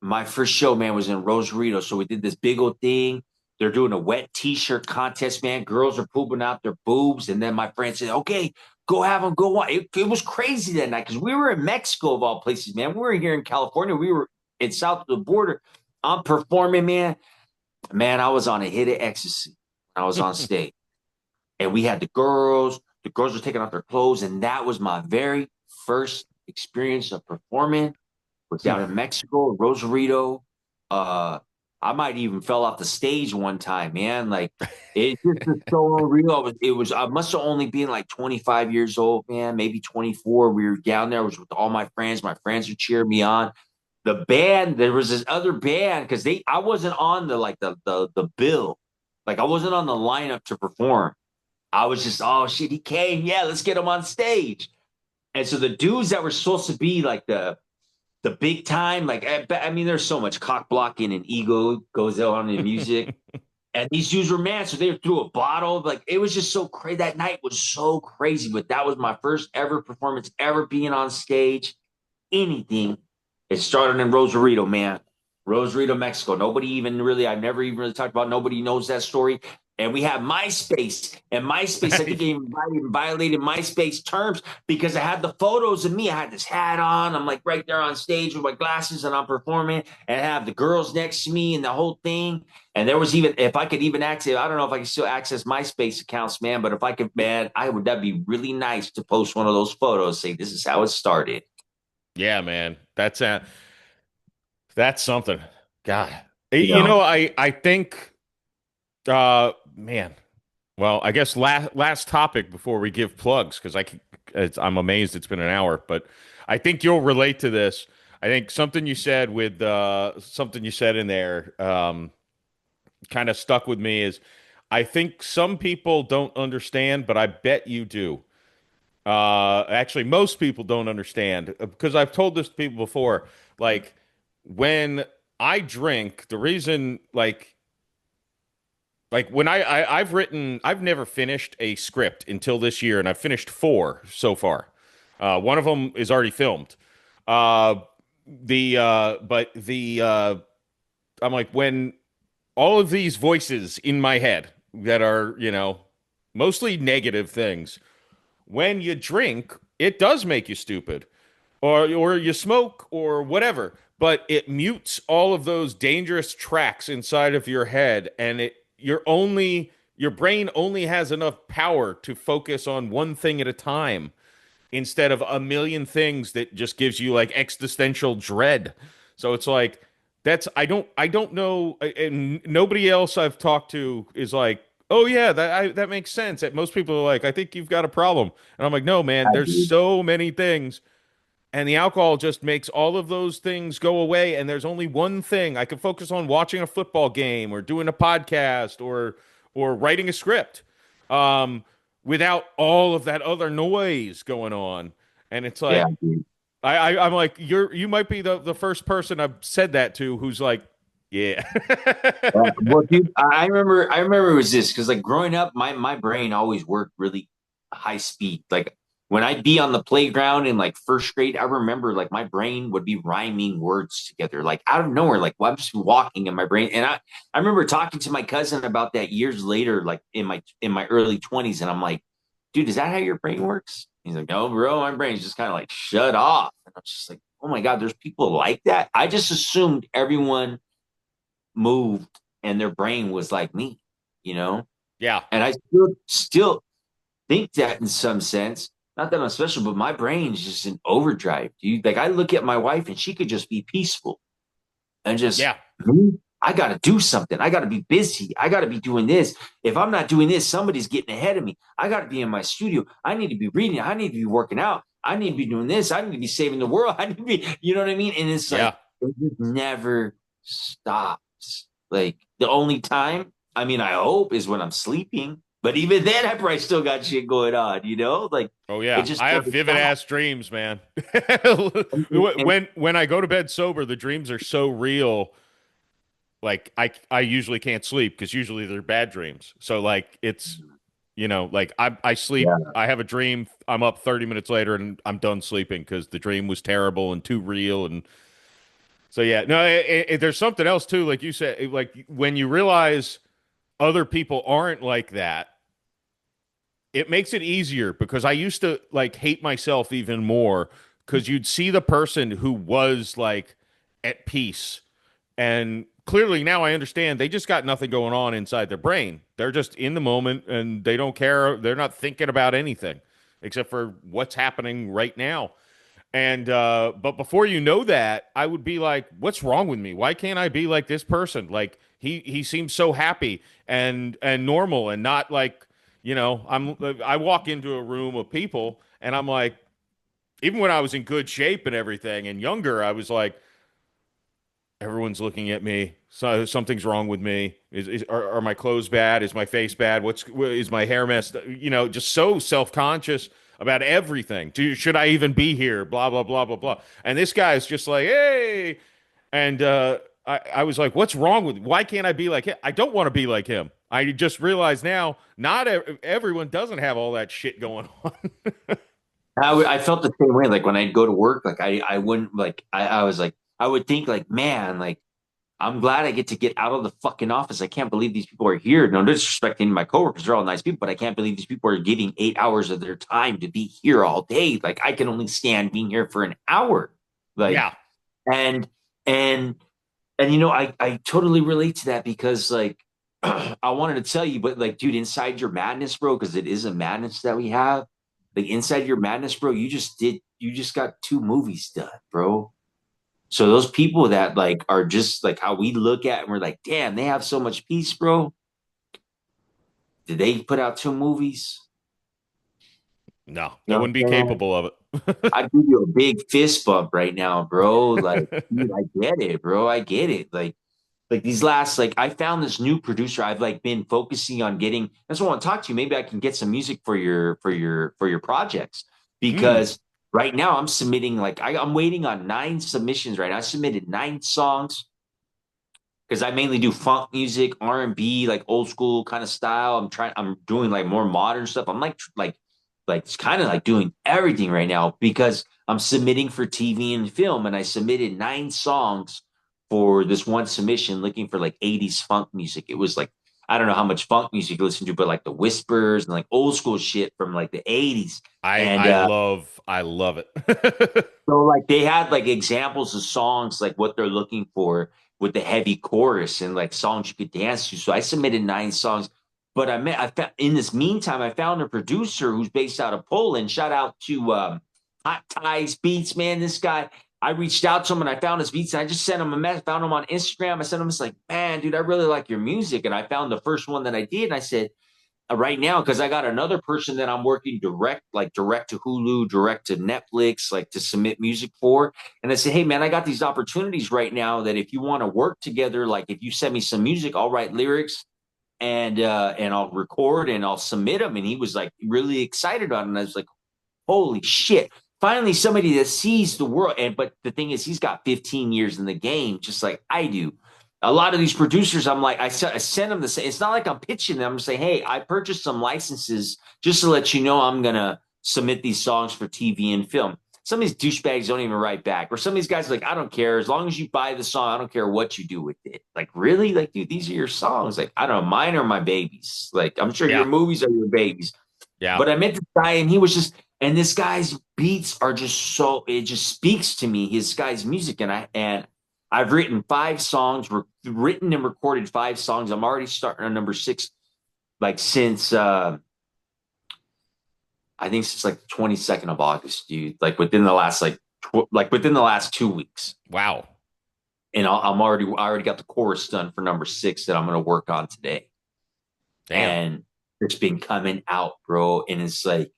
my first show, man, was in Rosarito. So we did this big old thing. They're doing a wet t-shirt contest, man. Girls are pooping out their boobs. And then my friend said, okay, go have them go on. It was crazy that night because we were in Mexico, of all places, man. We were here in California. We were in south of the border. I'm performing, man. Man, I was on a hit of ecstasy. I was on stage. And we had the girls. The girls were taking off their clothes. And that was my very first experience of performing was down in Mexico, Rosarito. Uh, I might even fell off the stage one time, man. Like it just is so unreal. I must have only been like 25 years old, man, maybe 24. We were down there. I was with all my friends. My friends were cheering me on. The band, there was this other band because I wasn't on the bill. Like I wasn't on the lineup to perform. I was just, oh shit, he came. Yeah, let's get him on stage. And so the dudes that were supposed to be like the big time. Like, I mean, there's so much cock blocking and ego goes on in music. And these dudes were mad. So they threw a bottle. Like, it was just so crazy. That night was so crazy. But that was my first ever performance, ever being on stage, anything. It started in Rosarito, man. Rosarito, Mexico. I never even really talked about, nobody knows that story. And we have MySpace. And MySpace, I think they even violated MySpace terms because I had the photos of me. I had this hat on. I'm like right there on stage with my glasses and I'm performing. And I have the girls next to me and the whole thing. And there was even, if I could even access, I don't know if I can still access MySpace accounts, man, but if I could, man, that'd be really nice to post one of those photos, say, this is how it started. yeah, man. That's something. God. You You know, know, I think Man. Well, I guess last topic before we give plugs, because I'm amazed it's been an hour, but I think you'll relate to this. I think something you said in there kind of stuck with me is I think some people don't understand, but I bet you do. Actually, most people don't understand because I've told this to people before. Like when I drink, the reason like when I've never finished a script until this year, and I've finished four so far. One of them is already filmed. Uh, but I'm like when all of these voices in my head that are, mostly negative things. When you drink, it does make you stupid, or you smoke or whatever, but it mutes all of those dangerous tracks inside of your head, and your brain only has enough power to focus on one thing at a time instead of a million things that just gives you like existential dread. So it's like I don't know, and nobody else I've talked to is like, oh yeah, that makes sense. That most people are like, I think you've got a problem, and I'm like, no, man, I there's do. so many things, and the alcohol just makes all of those things go away, and there's only one thing I can focus on: watching a football game or doing a podcast or writing a script, um, without all of that other noise going on. And it's Yeah, like dude. I'm like, you might be the first person I've said that to who's like, yeah. Well, dude, I remember it was this because like growing up, my brain always worked really high speed. Like when I'd be on the playground in like first grade, I remember like my brain would be rhyming words together, like out of nowhere. Like well, I'm just walking in my brain. And I remember talking to my cousin about that years later, like in my early 20s, and I'm like, dude, is that how your brain works? He's like, no, bro, my brain's just kind of like shut off. And I'm just like, oh my God, there's people like that. I just assumed everyone moved and their brain was like me, you know? Yeah. And I still think that in some sense. Not that I'm special, but my brain's just in overdrive, dude. Like I look at my wife and she could just be peaceful and just Yeah. me. I gotta do something. I gotta be busy. I gotta be doing this. If I'm not doing this, somebody's getting ahead of me. I gotta be in my studio. I need to be reading. I need to be working out. I need to be doing this. I need to be saving the world. I need to be, you know what I mean? And it's like Yeah. it just never stops. Like the only time, I mean, I hope is when I'm sleeping. But even then, I probably still got shit going on, you know? Like Oh it yeah, just I have never vivid stops. ass dreams, man. And When I go to bed sober, the dreams are so real. Like I usually can't sleep because usually they're bad dreams. So like it's like I sleep, yeah, I have a dream, I'm up 30 minutes later and I'm done sleeping because the dream was terrible and too real. And so yeah, no, there's something else too. Like you said, like when you realize other people aren't like that, it makes it easier because I used to like hate myself even more because you'd see the person who was like at peace. And clearly now I understand they just got nothing going on inside their brain. They're just in the moment and they don't care. They're not thinking about anything except for what's happening right now. And but before you know that, I would be like, what's wrong with me? Why can't I be like this person? Like he seems so happy and normal and not like, I walk into a room of people and I'm like, even when I was in good shape and everything and younger, I was like, everyone's looking at me. So something's wrong with me. Are my clothes bad? Is my face bad? Is my hair messed? Just so self-conscious about everything. Should I even be here? Blah blah blah blah blah. And this guy is just like, hey, and I was like, what's wrong with me? Why can't I be like him? I don't want to be like him. I just realized now, not everyone doesn't have all that shit going on. I felt the same way. Like when I'd go to work, like I wouldn't like I was like I would think like, man, like I'm glad I get out of the fucking office. I can't believe these people are here. No disrespecting my coworkers, they're all nice people, but I can't believe these people are giving 8 hours of their time to be here all day. Like I can only stand being here for an hour. Like Yeah, and and I totally relate to that because like I wanted to tell you, but like, dude, inside your madness, bro, because it is a madness that we have. Like inside your madness, bro, you just got two movies done, bro. So those people that like are just like how we look at and we're like, damn, they have so much peace, bro. did they put out two movies? No, You they know wouldn't be what I'm saying? capable of it. I give you a big fist bump right now, bro. Like, dude, I get it, bro. I get it. Like these last, like I found this new producer. I've like been focusing on getting. That's what I want to talk to you. Maybe I can get some music for your projects Mm. because right now I'm submitting like I'm waiting on 9 submissions right now. I submitted 9 songs because I mainly do funk music, R&B, like old school kind of style. I'm doing like more modern stuff. I'm like it's kind of like doing everything right now because I'm submitting for TV and film, and I submitted 9 songs for this one submission looking for like 80s funk music. It was like I don't know how much funk music you listen to, but like the whispers and like old school shit from like the 80s. I And I love I love it. so like they had like examples of songs like what they're looking for with the heavy chorus and like songs you could dance to. So I submitted 9 songs, but I found in this meantime I found a producer who's based out of Poland. Shout out to Hot Ties Beats, man. This guy, I reached out to him and I found his beats and I just sent him a message. Found him on Instagram. I sent him this like, man, dude, I really like your music. And I found the first one that I did, and I said, right now because I got another person that I'm working direct to Hulu, direct to Netflix, like to submit music for. And I said, hey man, I got these opportunities right now that if you want to work together, like if you send me some music, I'll write lyrics and I'll record and I'll submit them. And he was like really excited about it. And I was like, holy shit. Finally, somebody that sees the world. And but the thing is, he's got 15 years in the game, just like I do. A lot of these producers, I'm like, I send them the same. It's not like I'm pitching them. I'm saying, hey, I purchased some licenses just to let you know I'm gonna submit these songs for TV and film. Some of these douchebags don't even write back. Or some of these guys are like, I don't care. As long as you buy the song, I don't care what you do with it. Like, really? Like, dude, these are your songs. Like, I don't know, mine are my babies. Like, I'm sure your Yeah. movies are your babies. Yeah. But I met this guy and he was just and this guy's beats are just so it just speaks to me, his guy's music. And I've written 5 songs, written and recorded 5 songs. I'm already starting on number 6, like since I think since like the 22nd of August, dude. Like within the last like within the last 2 weeks. Wow. And I already got the chorus done for number 6 that I'm gonna work on today. Damn. And it's been coming out, bro. And it's like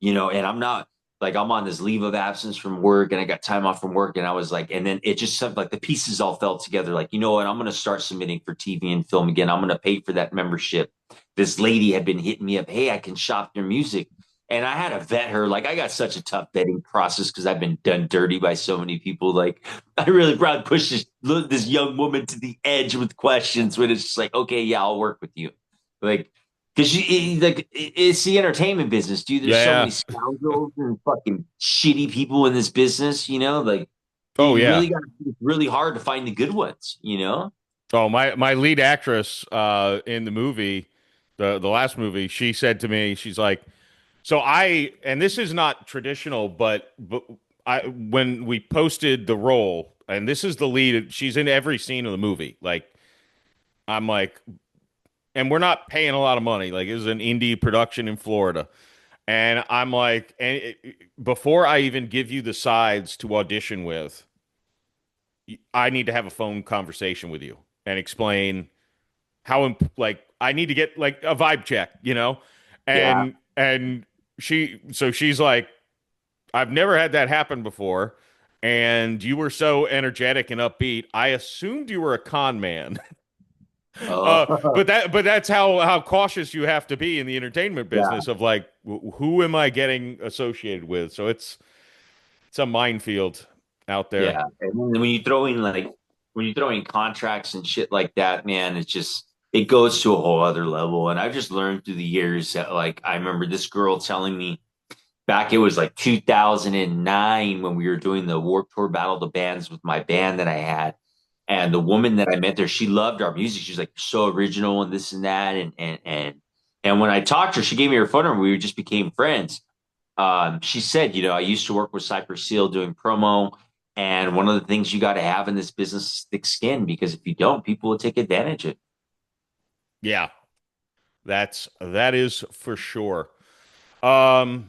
and I'm not like I'm on this leave of absence from work and I got time off from work and I was like, and then it just like the pieces all fell together. Like, you know what? I'm going to start submitting for TV and film again. I'm going to pay for that membership. This lady had been hitting me up. Hey, I can shop your music. And I had to vet her. Like, I got such a tough vetting process because I've been done dirty by so many people. Like, I really probably pushed this young woman to the edge with questions when it's just like, okay, yeah, I'll work with you. Like, because it's the entertainment business, dude. There's so Yeah. many scoundrels and fucking shitty people in this business, like Oh you yeah. really got it's really hard to find the good ones. Oh, my lead actress in the movie, the last movie, she said to me, she's like, so and this is not traditional, but I when we posted the role, and this is the lead, she's in every scene of the movie. Like I'm like, and we're not paying a lot of money. Like it was an indie production in Florida. And I'm like, before I even give you the sides to audition with, I need to have a phone conversation with you and explain like I need to get like a vibe check, Yeah. And she's like, I've never had that happen before, and you were so energetic and upbeat. I assumed you were a con man. Oh, But that's how cautious you have to be in the entertainment yeah. business of like who am I getting associated with? So it's a minefield out there. Yeah. And then when you throw in contracts and shit like that, man, it goes to a whole other level. And I've just learned through the years that like I remember this girl telling me back it was like 2009 when we were doing the Warped Tour Battle of the Bands with my band that I had. And the woman that I met there, she loved our music. She's like so original and this and that. And when I talked to her, she gave me her phone number. We just became friends. She said, I used to work with Cypress Seal doing promo. And one of the things you got to have in this business is thick skin because if you don't, people will take advantage of it. Yeah, that is for sure. Um,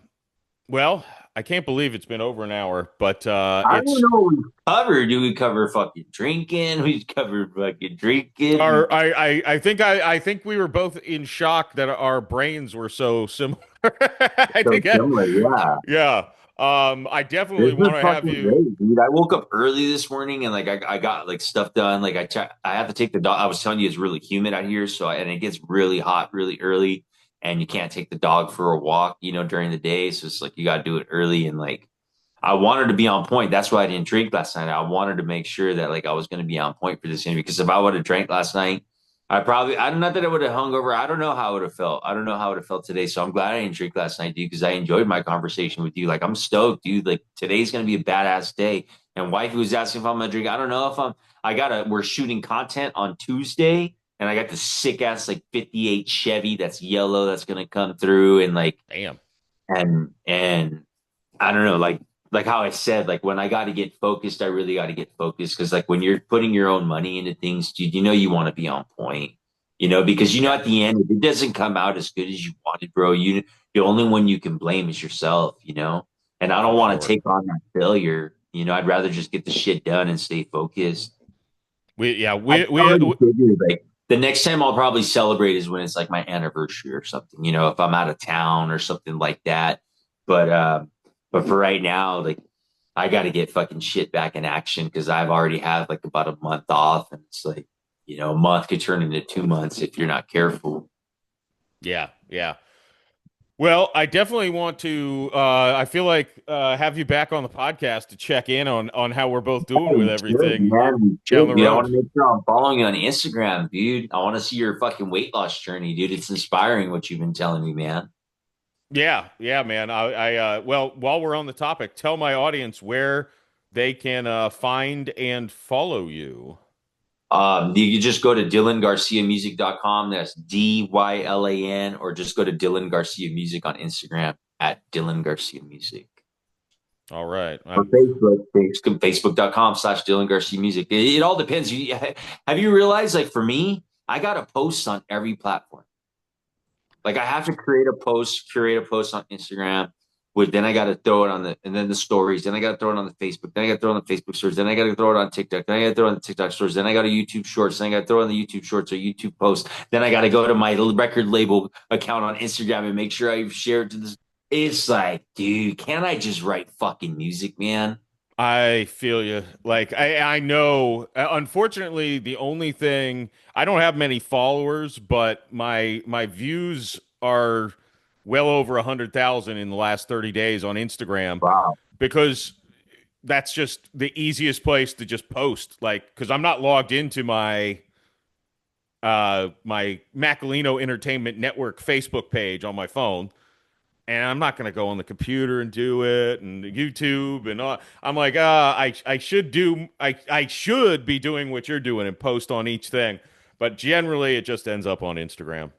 well. I can't believe it's been over an hour, but I don't it's know what we covered. Do we cover fucking drinking? We covered fucking drinking. We our I think we were both in shock that our brains were so similar. I so think that, similar. Yeah. yeah. I This definitely is want to have fucking you. great, dude. I woke up early this morning and like I got like stuff done. Like I have to take the dog. I was telling you it's really humid out here, and it gets really hot really early, and you can't take the dog for a walk, during the day. So it's like you got to do it early, and like I wanted to be on point. That's why I didn't drink last night. I wanted to make sure that like I was going to be on point for this interview because if I would have drank last night, I don't know that I would have hung over. I don't know how I would have felt. I don't know how I would have felt today. So I'm glad I didn't drink last night, dude, because I enjoyed my conversation with you. Like I'm stoked, dude. Like today's going to be a badass day. And wifey was asking if I'm going to drink. I don't know if we're shooting content on Tuesday and I got the sick ass like 58 Chevy that's yellow that's going to come through and like, Damn. and I don't know, like how I said, like when I got to get focused, I really got to get focused because like when you're putting your own money into things, dude, you want to be on point, because Yeah, at the end, if it doesn't come out as good as you wanted, bro, the only one you can blame is yourself, and I for don't want to sure. take on that failure. I'd rather just get the shit done and stay focused. We yeah I've we already figured like the next time I'll probably celebrate is when it's like my anniversary or something, if I'm out of town or something like that. But but for right now, like I got to get fucking shit back in action because I've already had like about a month off, and it's like a month could turn into 2 months if you're not careful. yeah yeah. Well, I definitely want to. I feel like have you back on the podcast to check in on how we're both doing Yeah, with we should, everything man. We down should, the dude. I road. want to make sure I'm following you on Instagram, dude. I want to see your fucking weight loss journey, dude. It's inspiring what you've been telling me, man. Yeah, yeah, man. Well, while we're on the topic, tell my audience where they can find and follow you. You can just go to DylanGarciaMusic.com. That's Dylan, or just go to Dylan Garcia Music on Instagram at Dylan Garcia Music. All right. Or Facebook.com/Dylan Garcia Music. It all depends. Have you realized, like for me, I got to post on every platform. Like I have to curate a post on Instagram. Then I got to throw it on and then the stories. Then I got to throw it on the Facebook. Then I got to throw it on the Facebook stories. Then I got to throw it on TikTok. Then I got to throw it on the TikTok stories. Then I got to YouTube Shorts. Then I got to throw it on the YouTube Shorts or YouTube post. Then I got to go to my record label account on Instagram and make sure I share it to this. It's like, dude, can't I just write fucking music, man? I feel you. Like I know. Unfortunately, the only thing I don't have many followers, but my views are well over 100,000 in the last 30 days on Instagram Wow. because that's just the easiest place to just post. Like, because I'm not logged into my Macolino Entertainment Network Facebook page on my phone, and I'm not gonna go on the computer and do it and YouTube and all. I'm like, I should be doing what you're doing and post on each thing, but generally it just ends up on Instagram.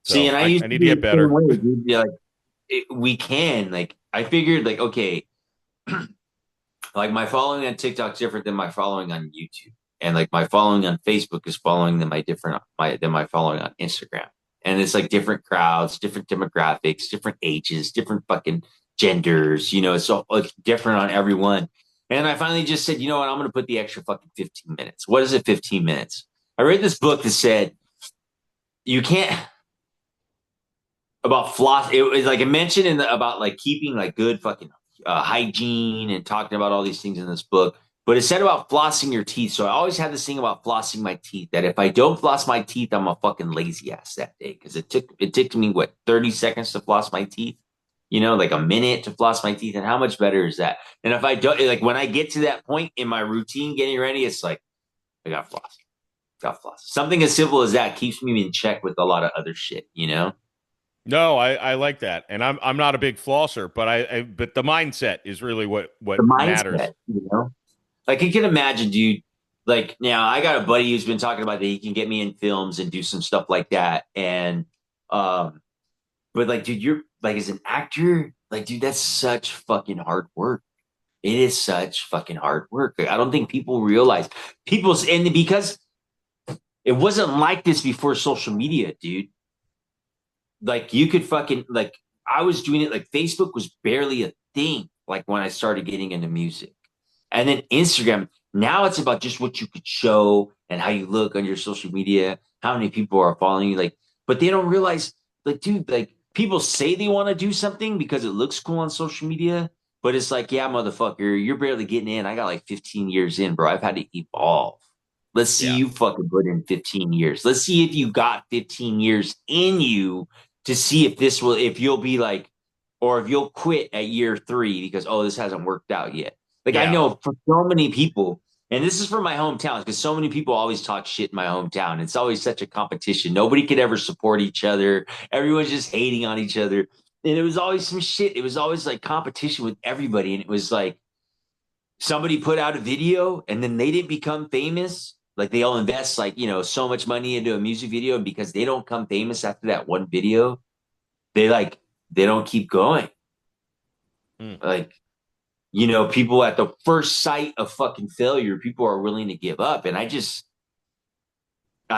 See, So and I I used to need to be get the same better. way, dude. Be like, we can. Like, I figured, like, okay, like my following on TikTok's different than my following on YouTube, and like my following on Facebook is following than my following on Instagram, and it's like different crowds, different demographics, different ages, different fucking genders. It's all like different on everyone. And I finally just said, you know what, I'm going to put the extra fucking 15 minutes. What is it, 15 minutes? I read this book that said you can't about floss. It was like it mentioned about like keeping like good fucking hygiene and talking about all these things in this book. But it said about flossing your teeth. So I always had this thing about flossing my teeth that if I don't floss my teeth, I'm a fucking lazy ass that day because it took me what 30 seconds to floss my teeth. Like a minute to floss my teeth, and how much better is that? And if I don't, like when I get to that point in my routine getting ready, it's like I got floss, got floss. Something as simple as that keeps me in check with a lot of other shit. No, I like that, and I'm not a big flosser, but but the mindset is really The what matters. mindset. Like you can imagine, dude. Like now, I got a buddy who's been talking about that he can get me in films and do some stuff like that. And um, but like, dude, you're like as an actor, like, dude, that's such fucking hard work. It is such fucking hard work. Like, I don't think people realize people's and because it wasn't like this before social media, dude. Like you could fucking like I was doing it like Facebook was barely a thing. Like when I started getting into music, and then Instagram. Now it's about just what you could show and how you look on your social media, how many people are following you. Like, but they don't realize, like, dude, like people say they want to do something because it looks cool on social media, but it's like, yeah, motherfucker, you're barely getting in. I got like 15 years in, bro. I've had to evolve. Let's see Yeah. you fucking put in 15 years. Let's see if you got 15 years in you to see if this will, if you'll be like, or if you'll quit at year 3 because, oh, this hasn't worked out yet. Like I Yeah. know for so many people, and this is for my hometown because so many people always talk shit in my hometown. It's always such a competition. Nobody could ever support each other. Everyone's just hating on each other. And it was always some shit. It was always like competition with everybody. And it was like somebody put out a video and then they didn't become famous. Like they all invest like, so much money into a music video. And because they don't come famous after that one video, they like, they don't keep going. Mm. Like, people at the first sight of fucking failure, people are willing to give up. And I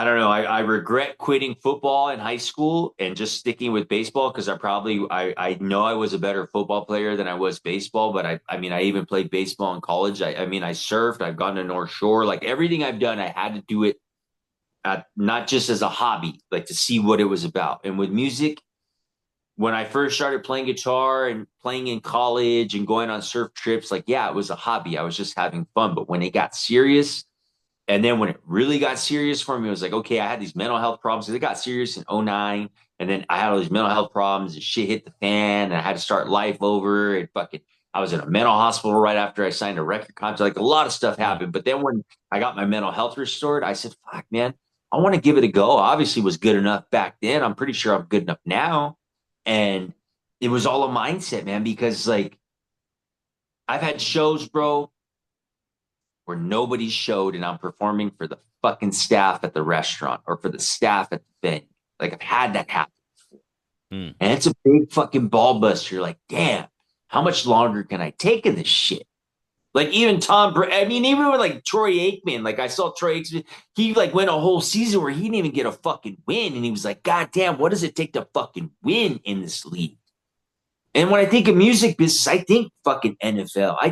don't know. I regret quitting football in high school and just sticking with baseball because I know I was a better football player than I was baseball. But I mean, I even played baseball in college. I mean, I surfed, I've gone to North Shore, like everything I've done, I had to do it not just as a hobby, like to see what it was about. And with music, when I first started playing guitar and playing in college and going on surf trips, like, yeah, it was a hobby. I was just having fun. But when it got serious, and then when it really got serious for me, it was like, okay, I had these mental health problems. It got serious in '09. And then I had all these mental health problems and shit hit the fan and I had to start life over. And fucking, I was in a mental hospital right after I signed a record contract. Like a lot of stuff Mm. happened. But then when I got my mental health restored, I said, fuck, man, I want to give it a go. Obviously was good enough back then. I'm pretty sure I'm good enough now. And it was all a mindset, man, because like I've had shows, bro, where nobody showed and I'm performing for the fucking staff at the restaurant or for the staff at the venue. Like I've had that happen. Mm. And it's a big fucking ball buster. You're like, damn, how much longer can I take of this shit? Like even I mean, even with like Troy Aikman, like I saw Troy Aikman, he like went a whole season where he didn't even get a fucking win. And he was like, God damn, what does it take to fucking win in this league? And when I think of music business, I think fucking NFL. I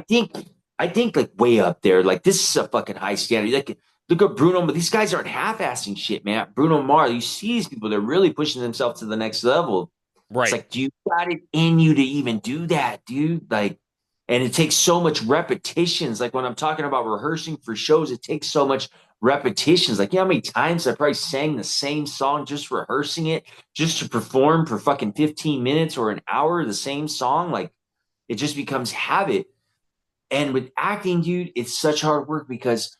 think like way up there. Like this is a fucking high standard. Like look at Bruno, but these guys aren't half-assing shit, man. Bruno Mars, you see these people, they're really pushing themselves to the next level. It's Right. like, do you got it in you to even do that, dude? Like, and it takes so much repetitions. Like when I'm talking about rehearsing for shows, it takes so much repetitions. Like, you know how many times I probably sang the same song just rehearsing it, just to perform for fucking 15 minutes or an hour, the same song? Like, it just becomes habit. And with acting, dude, it's such hard work because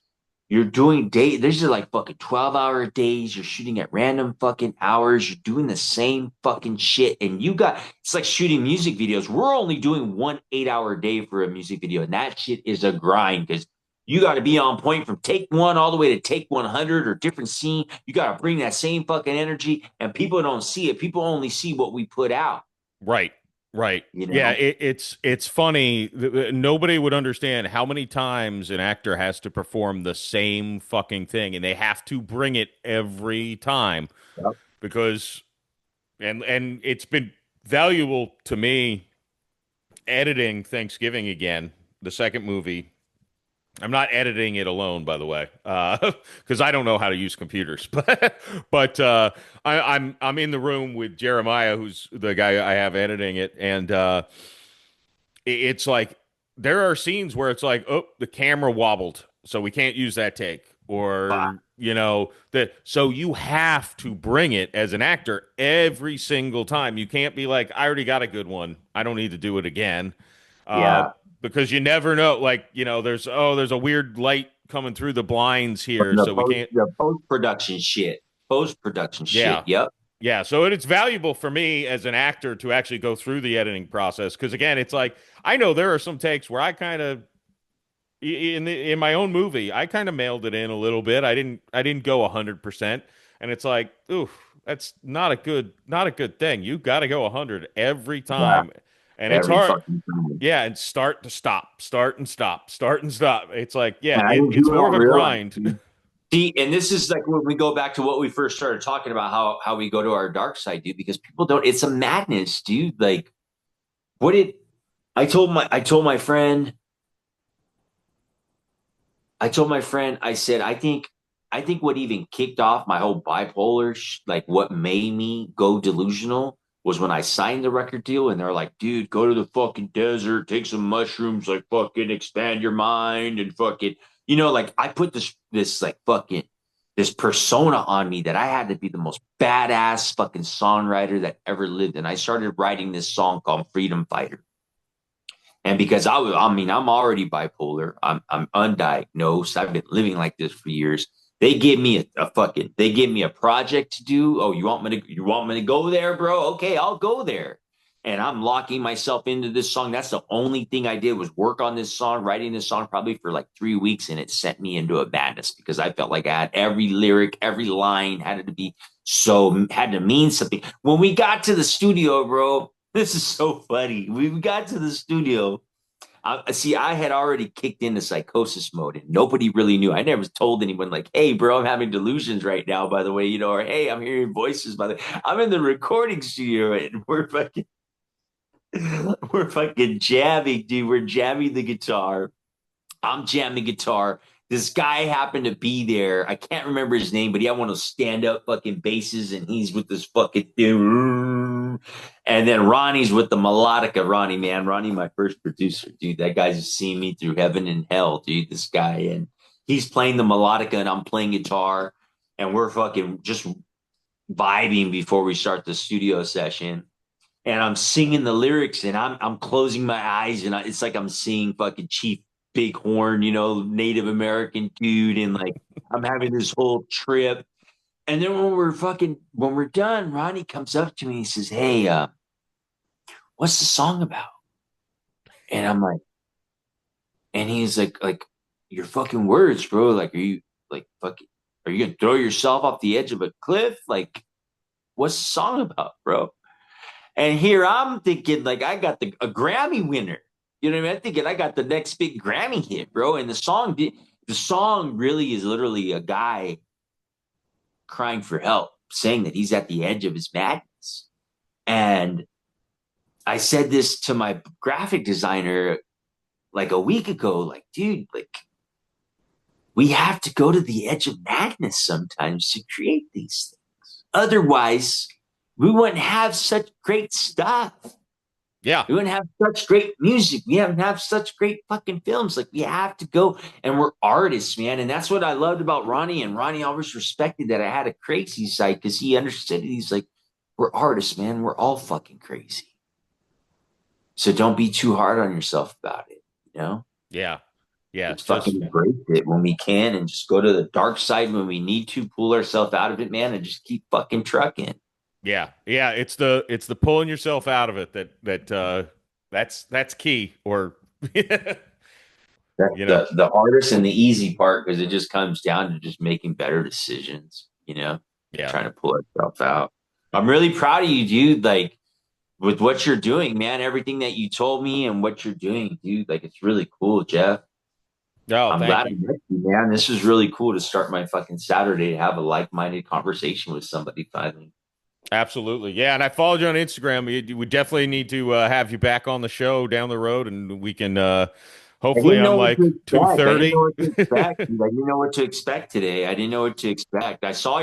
you're doing there's just like fucking 12-hour days. You're shooting at random fucking hours. You're doing the same fucking shit. And it's like shooting music videos. We're only doing 1 8-hour day for a music video. And that shit is a grind because you got to be on point from take one all the way to take 100 or different scene. You got to bring that same fucking energy. And people don't see it. People only see what we put out, Right. Right. you Yeah, know? it's funny. Nobody would understand how many times an actor has to perform the same fucking thing, and they have to bring it every time Yep. because and it's been valuable to me editing Thanksgiving again, the second movie. I'm not editing it alone, by the way, because I don't know how to use computers. But I'm in the room with Jeremiah, who's the guy I have editing it, and it's like there are scenes where it's like, oh, the camera wobbled, so we can't use that take, or that. So you have to bring it as an actor every single time. You can't be like, I already got a good one. I don't need to do it again, uh, Yeah. because you never know. Like there's a weird light coming through the blinds here, The so we can't. post production shit. Post production shit. Yeah. Yep. Yeah, so it's valuable for me as an actor to actually go through the editing process because again, it's like I know there are some takes where I kind of in my own movie, I kind of mailed it in a little bit. I didn't go 100%, and it's like, ooh, that's not a good thing. You got to go 100 every Yeah. time, and it's Every hard. fucking time. Yeah, and start to stop, start and stop, start and stop. It's like, yeah, And I think it's people more of don't a realize. grind. See, and this is like when we go back to what we first started talking about, how we go to our dark side, dude, because people don't, it's a madness, dude. Like, what did I told my friend, I said, I think what even kicked off my whole bipolar, like what made me go delusional was when I signed the record deal and they're like, dude, go to the fucking desert, take some mushrooms, like fucking expand your mind and fucking, like I put this like fucking, this persona on me that I had to be the most badass fucking songwriter that ever lived. And I started writing this song called Freedom Fighter. And because I mean, I'm already bipolar. I'm undiagnosed. I've been living like this for years. They give me a project to do. Oh, you want me to go there, bro? Okay, I'll go there. And I'm locking myself into this song. That's the only thing I did was work on this song, writing this song probably for like 3 weeks, and it sent me into a madness because I felt like I had every lyric, every line had to mean something. When we got to the studio, bro, this is so funny. We got to the studio. I had already kicked into psychosis mode, and nobody really knew. I never told anyone like, "Hey, bro, I'm having delusions right now." By the way, or "Hey, I'm hearing voices." By the way, I'm in the recording studio, and we're fucking jamming, dude. We're jamming the guitar. I'm jamming guitar. This guy happened to be there. I can't remember his name, but he had one of those stand up fucking basses, and he's with this fucking thing. And then Ronnie's with the melodica. Ronnie, man, Ronnie, my first producer, dude. That guy's seen me through heaven and hell, dude. This guy, and he's playing the melodica, and I'm playing guitar, and we're fucking just vibing before we start the studio session. And I'm singing the lyrics, and I'm closing my eyes, and it's like I'm seeing fucking Chief Bighorn, Native American dude, and like I'm having this whole trip. And then when we're done, Ronnie comes up to me and he says, "Hey, what's the song about?" And I'm like, and he's like your fucking words, bro. Like, are you like fucking? Are you gonna throw yourself off the edge of a cliff? Like, what's the song about, bro? And here I'm thinking like I got a Grammy winner. You know what I mean? I'm thinking I got the next big Grammy hit, bro. And the song really is literally a guy crying for help, saying that he's at the edge of his madness. And I said this to my graphic designer like a week ago, like, dude, like we have to go to the edge of madness sometimes to create these things. Otherwise, we wouldn't have such great stuff. Yeah. We wouldn't have such great music. We haven't have such great fucking films. Like we have to go, and we're artists, man. And that's what I loved about Ronnie. And Ronnie always respected that I had a crazy side because he understood it. He's like, we're artists, man. We're all fucking crazy. So don't be too hard on yourself about it. You know, Yeah. Yeah. just fucking Just embrace it when we can, and just go to the dark side when we need to. Pull ourselves out of it, man, and just keep fucking trucking. yeah. Yeah. It's the pulling yourself out of it that's key. Or That's you know. the hardest and the easy part because it just comes down to just making better decisions, Yeah. trying to pull itself out. I'm really proud of you, dude. Like with what you're doing, man, everything that you told me and what you're doing, dude, like it's really cool, Jeff. No, I'm thank glad I you. met you, man. This was really cool to start my fucking Saturday to have a like-minded conversation with somebody finally. Absolutely. Yeah, and I followed you on Instagram. We definitely need to have you back on the show down the road, and we can I hopefully didn't I'm know what to like expect. I didn't know 2:30. what to expect. Dude. I didn't know what to expect today. I didn't know what to expect. I saw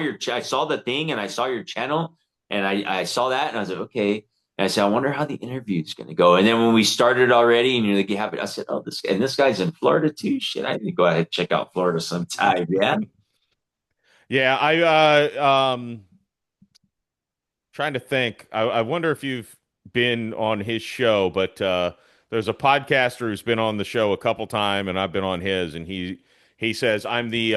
the thing, and I saw your channel, and I saw that, and I was like, okay. And I said, I wonder how the interview is going to go. And then when we started already, and you're like, you have it, I said, oh, this guy's in Florida too. Shit, I need to go ahead and check out Florida sometime. Yeah, Yeah, I trying to think. I wonder if you've been on his show, but there's a podcaster who's been on the show a couple times, and I've been on his, and he says I'm the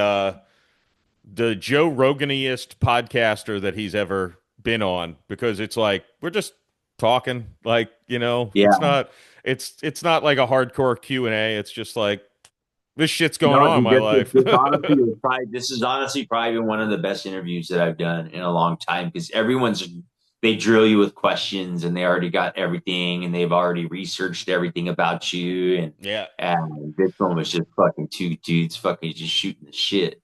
Joe Roganiest podcaster that he's ever been on because it's like we're just talking, like yeah. it's not like a hardcore Q&A. It's just like this shit's going No, on in dude, my life. this is honestly probably been one of the best interviews that I've done in a long time because they drill you with questions and they already got everything and they've already researched everything about you Yeah. and this one was just fucking two dudes fucking just shooting the shit.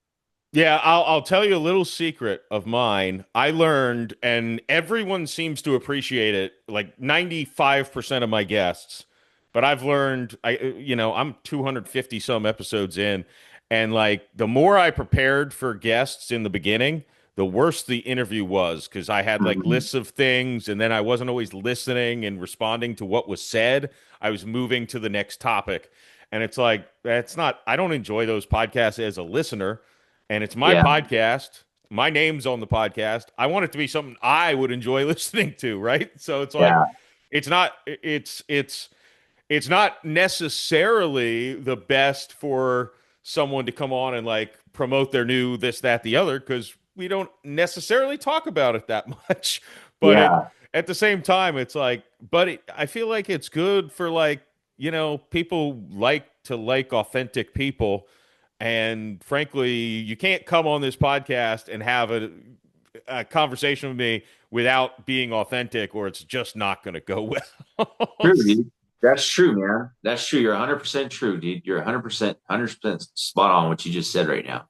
Yeah, I'll tell you a little secret of mine. I learned, and everyone seems to appreciate it. Like 95% of my guests, but I've learned I'm 250 some episodes in, and like the more I prepared for guests in the beginning, the worse the interview was because I had like Mhm. lists of things and then I wasn't always listening and responding to what was said. I was moving to the next topic. And it's like that's not I don't enjoy those podcasts as a listener, and it's my Yeah, podcast. My name's on the podcast. I want it to be something I would enjoy listening to, right? So it's like yeah, it's not it's not necessarily the best for someone to come on and like promote their new this, that, the other, because we don't necessarily talk about it that much. But yeah. at the same time, it's like, I feel like it's good for like, people like to like authentic people. And frankly, you can't come on this podcast and have a conversation with me without being authentic, or it's just not going to go well. True, dude. That's true, man. That's true. You're 100% true, dude. You're 100% spot on what you just said right now.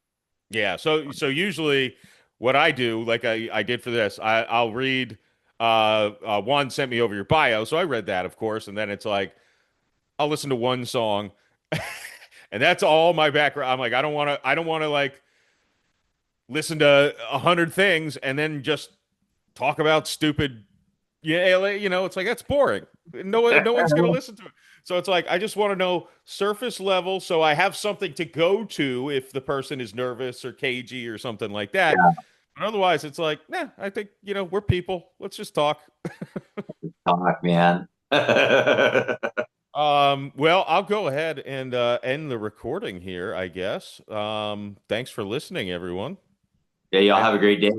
Yeah, so usually what I do, like I did for this, I'll read one sent me over your bio, so I read that, of course, and then it's like I'll listen to one song, and that's all my background. I'm like, I don't want to like listen to 100 things and then just talk about stupid. Yeah, it's like that's boring. No one's gonna listen to it. So it's like I just want to know surface level, so I have something to go to if the person is nervous or cagey or something like that. Yeah, But otherwise, it's like, nah, I think we're people. Let's just talk. talk, man. Well, I'll go ahead and end the recording here, I guess. Thanks for listening, everyone. Yeah, y'all And have a great day.